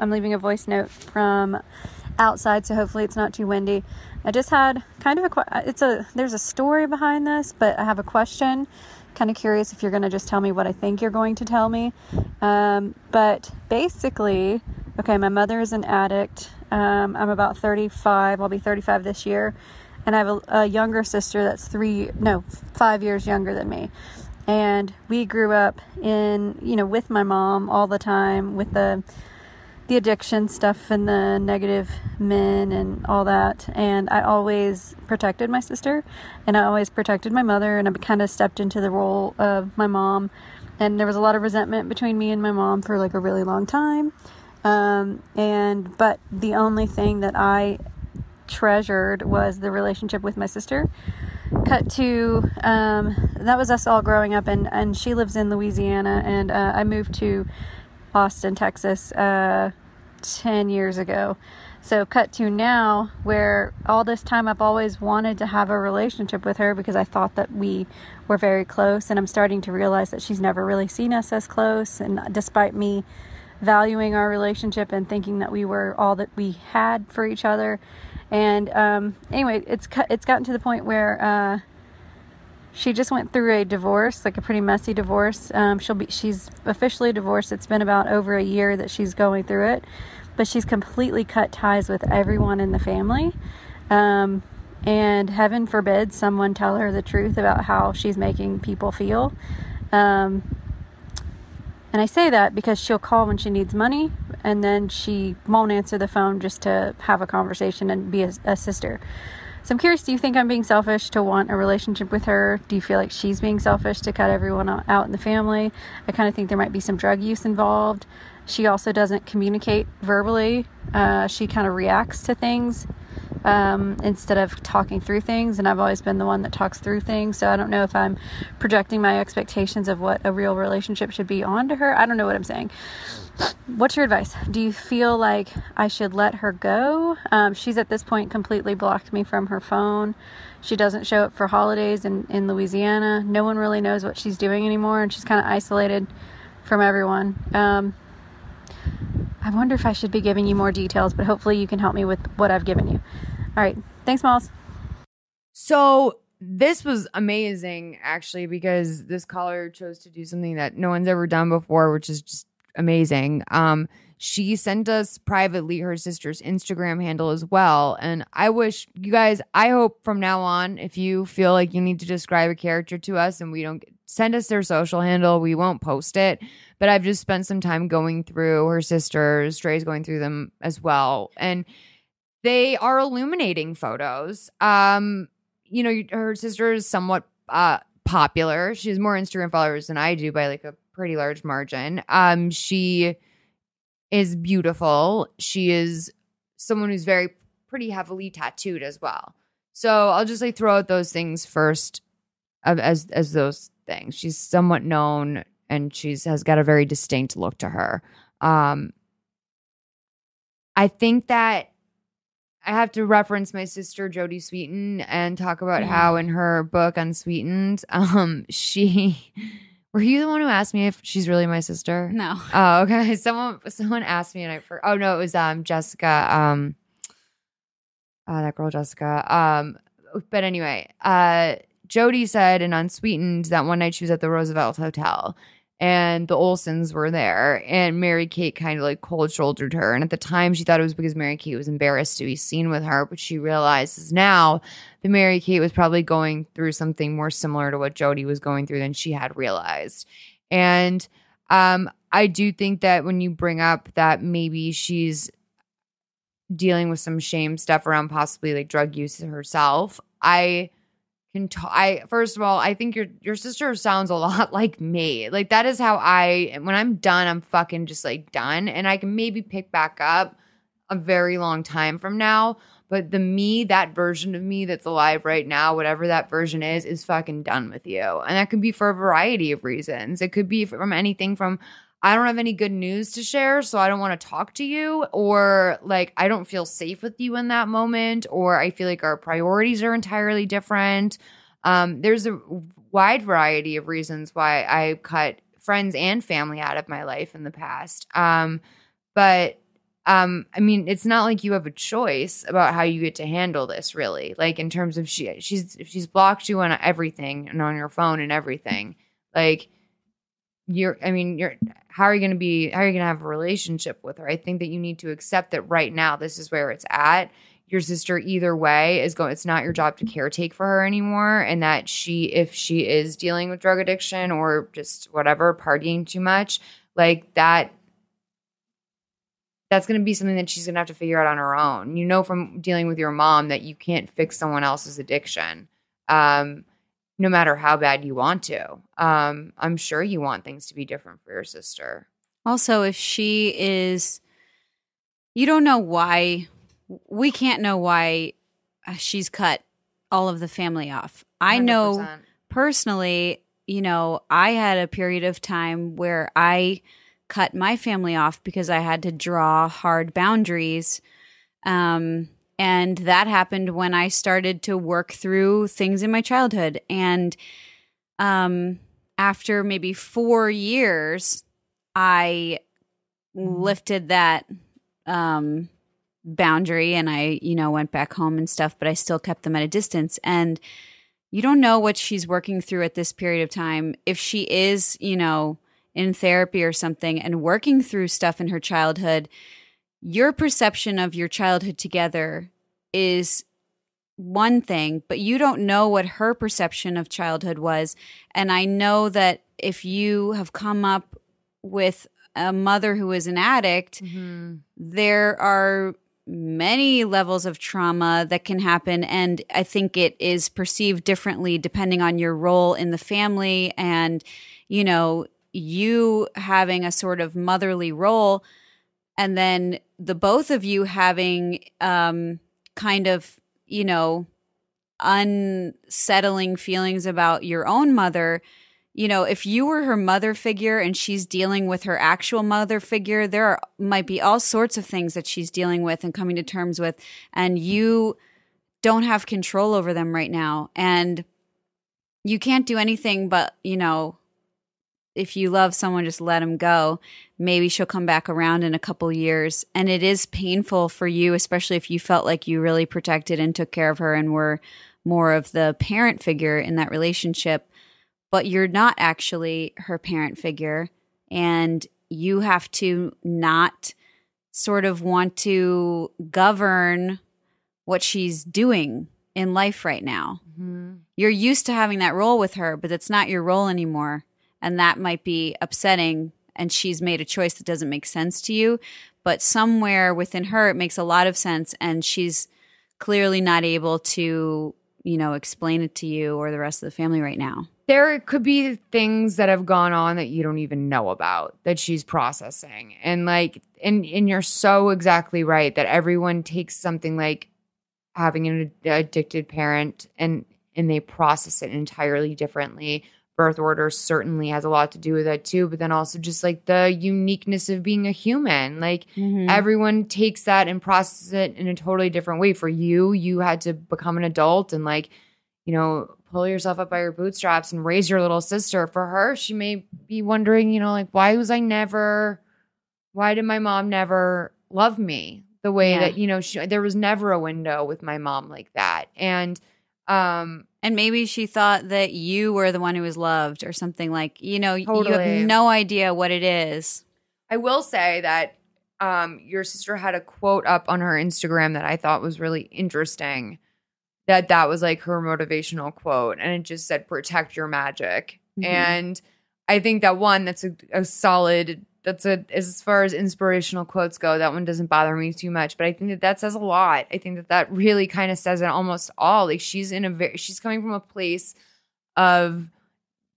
leaving a voice note from outside, so hopefully it's not too windy. I just had kind of there's a story behind this, but I have a question. Kind of curious if you're going to just tell me what I think you're going to tell me. But basically, okay, my mother is an addict. I'm about 35. I'll be 35 this year. And I have a younger sister that's 5 years younger than me. And we grew up with my mom all the time with the addiction stuff and the negative men and all that. And I always protected my sister and I always protected my mother, and I kind of stepped into the role of my mom. And there was a lot of resentment between me and my mom for like a really long time. But the only thing that I treasured was the relationship with my sister. Cut to, that was us all growing up, and she lives in Louisiana, and I moved to Austin, Texas, 10 years ago. So cut to now, where all this time I've always wanted to have a relationship with her because I thought that we were very close, and I'm starting to realize that she's never really seen us as close, and despite me valuing our relationship and thinking that we were all that we had for each other. And anyway, it's gotten to the point where she just went through a divorce, like a pretty messy divorce. She's officially divorced. It's been about over a year that she's going through it, but she's completely cut ties with everyone in the family. And heaven forbid someone tell her the truth about how she's making people feel. And I say that because she'll call when she needs money, and then she won't answer the phone just to have a conversation and be a sister. So I'm curious, do you think I'm being selfish to want a relationship with her? Do you feel like she's being selfish to cut everyone out in the family? I kind of think there might be some drug use involved. She also doesn't communicate verbally. She kind of reacts to things instead of talking through things, and I've always been the one that talks through things, so I don't know if I'm projecting my expectations of what a real relationship should be onto her. I don't know what I'm saying. What's your advice? Do you feel like I should let her go? She's at this point completely blocked me from her phone. She doesn't show up for holidays in Louisiana. No one really knows what she's doing anymore, and she's kind of isolated from everyone. I wonder if I should be giving you more details, but hopefully you can help me with what I've given you. All right. Thanks, Malls. So this was amazing, actually, because this caller chose to do something that no one's ever done before, which is just amazing. She sent us privately her sister's Instagram handle as well. And I wish you guys, I hope from now on, if you feel like you need to describe a character to us and we don't send us their social handle, we won't post it. But I've just spent some time going through her sisters. Stray's going through them as well. And they are illuminating photos. Her sister is somewhat popular. She has more Instagram followers than I do by like a pretty large margin. She is beautiful. She is someone who's pretty heavily tattooed as well. So I'll just like throw out those things first as those things. She's somewhat known, and has got a very distinct look to her. I think that I have to reference my sister Jodie Sweetin and talk about how in her book Unsweetened, were you the one who asked me if she's really my sister? No. Oh, okay. Someone asked me, and it was Jessica. That girl Jessica. But anyway, Jodie said in Unsweetened that one night she was at the Roosevelt Hotel, and the Olsens were there, and Mary Kate kind of like cold shouldered her. And at the time she thought it was because Mary Kate was embarrassed to be seen with her, but she realizes now that Mary Kate was probably going through something more similar to what Jodie was going through than she had realized. And I do think that when you bring up that maybe she's dealing with some shame stuff around possibly like drug use herself, first of all, I think your sister sounds a lot like me. Like that is how when I'm done, I'm fucking just like done. And I can maybe pick back up a very long time from now. But that version of me that's alive right now, whatever that version is fucking done with you. And that could be for a variety of reasons. It could be from anything from, I don't have any good news to share, so I don't want to talk to you, or like I don't feel safe with you in that moment, or I feel like our priorities are entirely different. There's a wide variety of reasons why I cut friends and family out of my life in the past. But I mean, it's not like you have a choice about how you get to handle this, really. Like in terms of she's blocked you on everything and on your phone and everything. Like how are you going to have a relationship with her? I think that you need to accept that right now, this is where it's at. Your sister either way it's not your job to caretake for her anymore. And that if she is dealing with drug addiction or just whatever, partying too much, like that's going to be something that she's going to have to figure out on her own. You know, from dealing with your mom that you can't fix someone else's addiction. No matter how bad you want to. I'm sure you want things to be different for your sister. Also, if she is, you don't know why, we can't know why she's cut all of the family off. 100%. I know personally, I had a period of time where I cut my family off because I had to draw hard boundaries And that happened when I started to work through things in my childhood. And after maybe 4 years, I lifted that boundary and I, went back home and stuff, but I still kept them at a distance. And you don't know what she's working through at this period of time. If she is, in therapy or something and working through stuff in her childhood, your perception of your childhood together is one thing, but you don't know what her perception of childhood was. And I know that if you have come up with a mother who is an addict, there are many levels of trauma that can happen. And I think it is perceived differently depending on your role in the family and, you having a sort of motherly role and then the both of you having kind of, unsettling feelings about your own mother. If you were her mother figure and she's dealing with her actual mother figure, might be all sorts of things that she's dealing with and coming to terms with, and you don't have control over them right now. And you can't do anything but, if you love someone, just let them go. Maybe she'll come back around in a couple years. And it is painful for you, especially if you felt like you really protected and took care of her and were more of the parent figure in that relationship. But you're not actually her parent figure. And you have to not sort of want to govern what she's doing in life right now. You're used to having that role with her, but it's not your role anymore. And that might be upsetting, and she's made a choice that doesn't make sense to you. But somewhere within her, it makes a lot of sense, and she's clearly not able to, explain it to you or the rest of the family right now. There could be things that have gone on that you don't even know about that she's processing. And and you're so exactly right that everyone takes something like having an addicted parent and they process it entirely differently. Birth order certainly has a lot to do with that too, but then also just the uniqueness of being a human. Everyone takes that and processes it in a totally different way. For you had to become an adult and pull yourself up by your bootstraps and raise your little sister. For her, she may be wondering, why did my mom never love me the way that, there was never a window with my mom like that. And maybe she thought that you were the one who was loved or something Totally. You have no idea what it is. I will say that your sister had a quote up on her Instagram that I thought was really interesting. That was her motivational quote. And it just said, protect your magic. And I think that's a solid, as far as inspirational quotes go, that one doesn't bother me too much. But I think that says a lot. I think that really kind of says it almost all. She's coming from a place of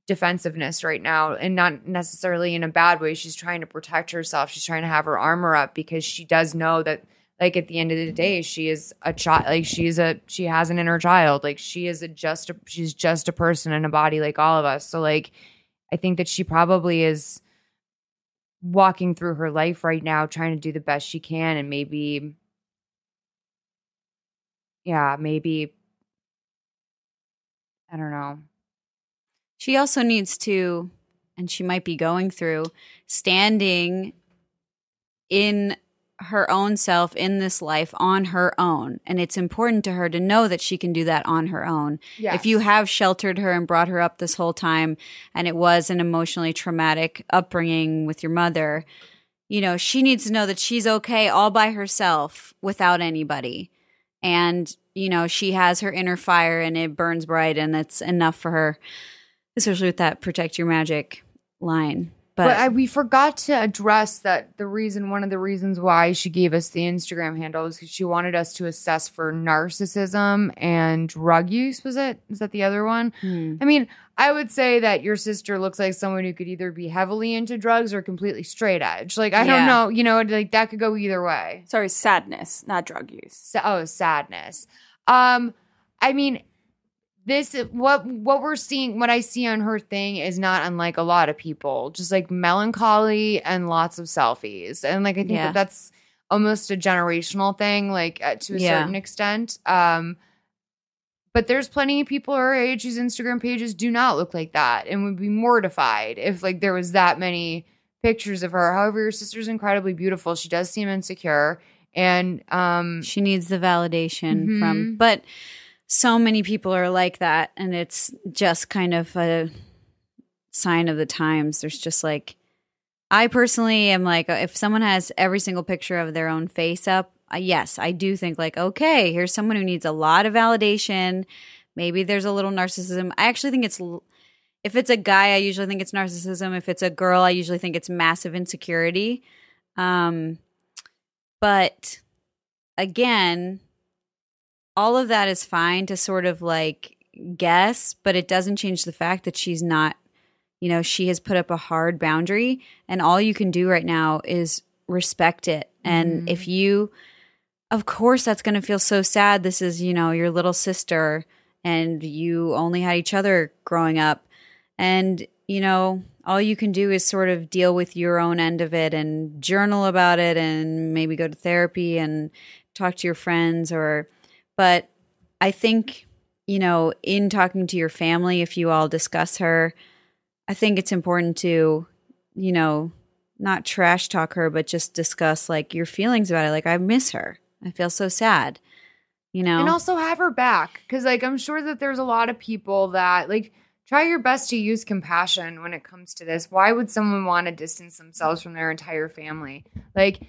defensiveness right now, and not necessarily in a bad way. She's trying to protect herself. She's trying to have her armor up because she does know that, at the end of the day, she is a child. She has an inner child. She's just a person in a body like all of us. So I think that she probably is walking through her life right now, trying to do the best she can, and maybe, I don't know. She also needs to, and she might be going through, standing in her own self in this life on her own. And it's important to her to know that she can do that on her own. Yes. If you have sheltered her and brought her up this whole time, and it was an emotionally traumatic upbringing with your mother, she needs to know that she's okay all by herself without anybody. And, she has her inner fire and it burns bright, and it's enough for her, especially with that protect your magic line. But we forgot to address that one of the reasons why she gave us the Instagram handle is because she wanted us to assess for narcissism and drug use. Is that the other one? I mean, I would say that your sister looks like someone who could either be heavily into drugs or completely straight edge. I don't know, that could go either way. Sorry, sadness, not drug use. Sadness. I mean, what we're seeing, what I see on her thing is not unlike a lot of people, just melancholy and lots of selfies. And I think that's almost a generational thing, like to a certain extent. But there's plenty of people our age whose Instagram pages do not look like that and would be mortified if like there was that many pictures of her. However, your sister's incredibly beautiful. She does seem insecure, and she needs the validation from, but so many people are like that, and it's just kind of a sign of the times. There's just like, I personally am like, if someone has every single picture of their own face up, yes, I do think like, okay, here's someone who needs a lot of validation. Maybe there's a little narcissism. I actually think if it's a guy, I usually think it's narcissism. If it's a girl, I usually think it's massive insecurity. But again, all of that is fine to sort of like guess, but it doesn't change the fact that she's not, you know, she has put up a hard boundary, and all you can do right now is respect it. And if you, of course, that's going to feel so sad. This is, you know, your little sister, and you only had each other growing up. And, you know, all you can do is sort of deal with your own end of it and journal about it and maybe go to therapy and talk to your friends but I think, you know, in talking to your family, if you all discuss her, I think it's important to, you know, not trash talk her, but just discuss like your feelings about it. Like, I miss her. I feel so sad, you know? And also have her back. Cause like, I'm sure that there's a lot of people that like, try your best to use compassion when it comes to this. Why would someone want to distance themselves from their entire family? Like,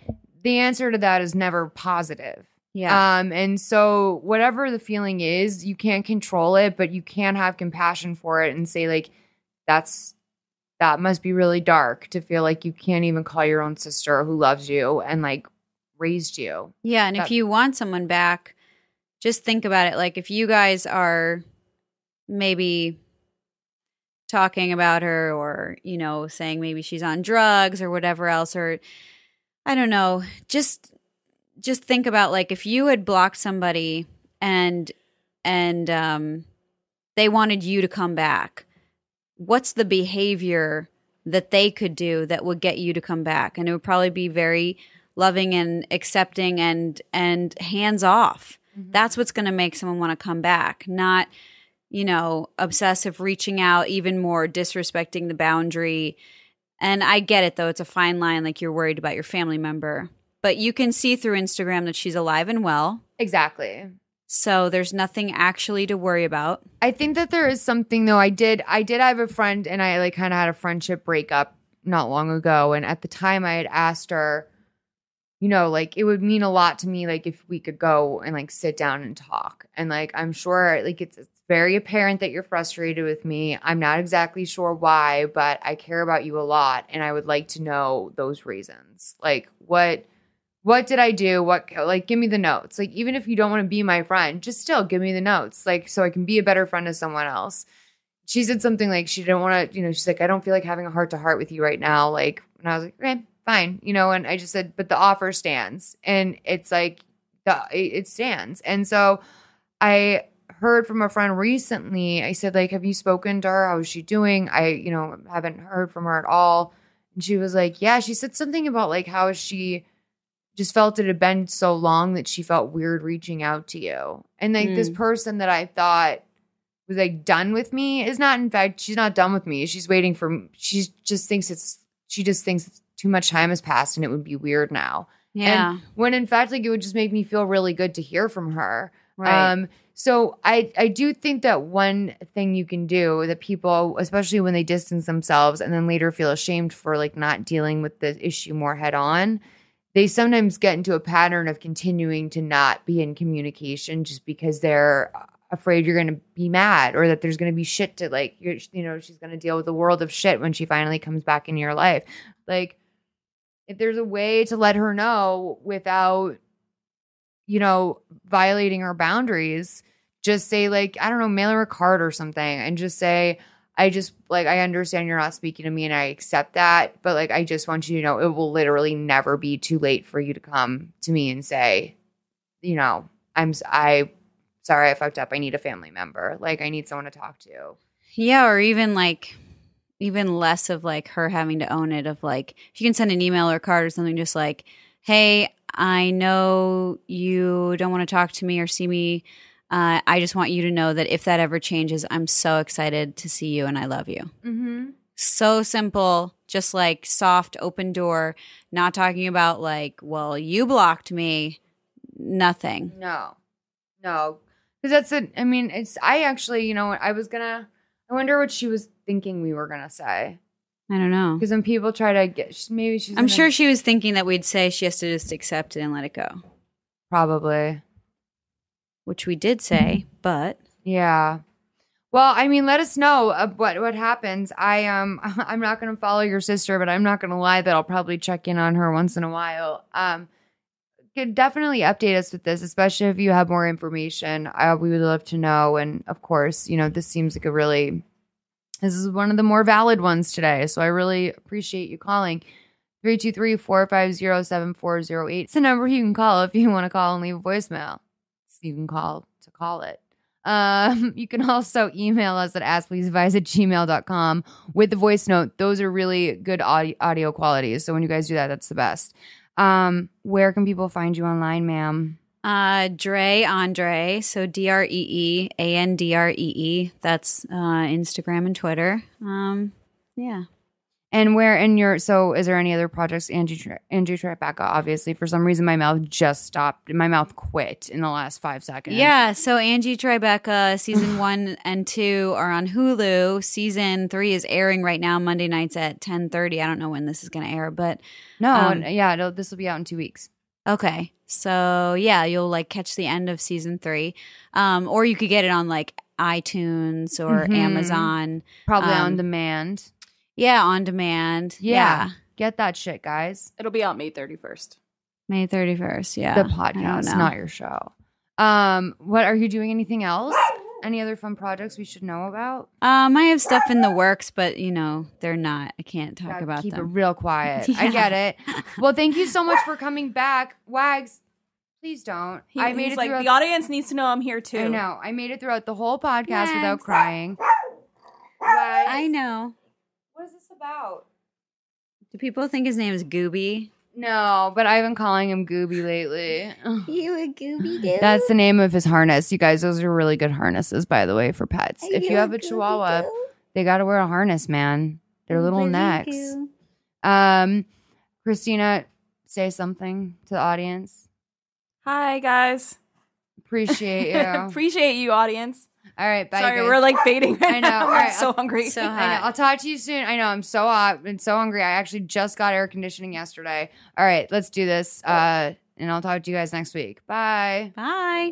the answer to that is never positive. Yeah. And so whatever the feeling is, you can't control it, but you can have compassion for it and say like, that must be really dark to feel like you can't even call your own sister who loves you and like raised you. Yeah. And if you want someone back, just think about it. Like, if you guys are maybe talking about her, or, you know, saying maybe she's on drugs or whatever else, or I don't know, just think about like, if you had blocked somebody and they wanted you to come back, what's the behavior that they could do that would get you to come back? And it would probably be very loving and accepting and hands off. That's what's going to make someone want to come back, not, you know, obsessive reaching out, even more disrespecting the boundary. And I get it, though. It's a fine line. Like, you're worried about your family member, but you can see through Instagram that she's alive and well. Exactly. So there's nothing actually to worry about. I think that there is something though. I did have a friend, and I like kind of had a friendship breakup not long ago. And at the time I had asked her, you know, like, it would mean a lot to me, like, if we could go and like sit down and talk. And like, I'm sure like it's very apparent that you're frustrated with me. I'm not exactly sure why, but I care about you a lot. And I would like to know those reasons. Like, what did I do? Like, give me the notes. Like, even if you don't want to be my friend, just still give me the notes. Like, so I can be a better friend to someone else. She said something like she didn't want to, you know, she's like, I don't feel like having a heart to heart with you right now. Like, and I was like, okay, fine. You know, and I just said, but the offer stands. And it's like, it stands. And so I heard from a friend recently. I said, like, have you spoken to her? How is she doing? I, you know, haven't heard from her at all. And she was like, yeah, she said something about like, how she just felt it had been so long that she felt weird reaching out to you. And like this person that I thought was like done with me is not, in fact, she's not done with me. She's waiting for, she just thinks too much time has passed and it would be weird now. Yeah. And when in fact, like, it would just make me feel really good to hear from her. Right. So I do think that one thing you can do that people, especially when they distance themselves and then later feel ashamed for like not dealing with the issue more head on, they sometimes get into a pattern of continuing to not be in communication just because they're afraid you're going to be mad or that there's going to be shit to like, you know, she's going to deal with the world of shit when she finally comes back into your life. Like, if there's a way to let her know without, you know, violating her boundaries, just say like, I don't know, mail her a card or something and just say, I understand you're not speaking to me and I accept that, but like, I just want you to know it will literally never be too late for you to come to me and say, you know, I'm sorry I fucked up. I need a family member. Like, I need someone to talk to. Yeah. Or even less of like her having to own it, of like, if you can send an email or a card or something, just like, hey, I know you don't want to talk to me or see me. I just want you to know that if that ever changes, I'm so excited to see you and I love you. Mm-hmm. So simple, just like soft, open door, not talking about like, well, you blocked me, nothing. No. Because I actually, I wonder what she was thinking we were going to say. I don't know. Because when people try to get, maybe she's. I'm sure she was thinking that we'd say she has to just accept it and let it go. Probably. Which we did say, but. Yeah. Well, let us know what happens. I'm not going to follow your sister, but I'm not going to lie that I'll probably check in on her once in a while. Could definitely update us with this, especially if you have more information. We would love to know. And of course, this seems like this is one of the more valid ones today. So I really appreciate you calling. 323-450-7408. It's the number you can call if you want to call and leave a voicemail. So you can call to call it. You can also email us at askpleaseadvice@gmail.com with the voice note. Those are really good audio qualities. So when you guys do that, that's the best. Where can people find you online, ma'am? Andrée, so DreeAndree. That's Instagram and Twitter. Yeah. And is there any other projects? Andrew Tribeca, obviously. For some reason, my mouth just stopped. My mouth quit in the last 5 seconds. Yeah, so Andrée Tribeca, season 1 and 2 are on Hulu. Season 3 is airing right now, Monday nights at 10:30. I don't know when this is going to air, but... this will be out in 2 weeks. Okay, so yeah, you'll like catch the end of season 3. Or you could get it on like iTunes or Amazon. Probably on demand. Yeah, on demand. Yeah. Get that shit, guys. It'll be out May 31st. May 31st, yeah. The podcast, not your show. What are you doing? Anything else? Any other fun projects we should know about? I have stuff in the works, but they're not. I can't talk about keep them. Keep it real quiet. Yeah. I get it. Well, thank you so much for coming back. Wags, please don't. I made it like, the audience needs to know I'm here too. I know. I made it throughout the whole podcast without crying. Wags. I know. What is this about? Do people think his name is Gooby? No, but I've been calling him Gooby lately. You a Gooby Goo? That's the name of his harness. You guys, those are really good harnesses, by the way, for pets. If you have a Chihuahua, they got to wear a harness, man. Their little necks. Christina, say something to the audience. Hi, guys. Appreciate you. Appreciate you, audience. All right, bye. Sorry, guys. we're like fading right I know. now. All right, I'm so hungry. So hot. I know. I'll talk to you soon. I know. I'm so hot and so hungry. I actually just got air conditioning yesterday. All right, let's do this. And I'll talk to you guys next week. Bye. Bye.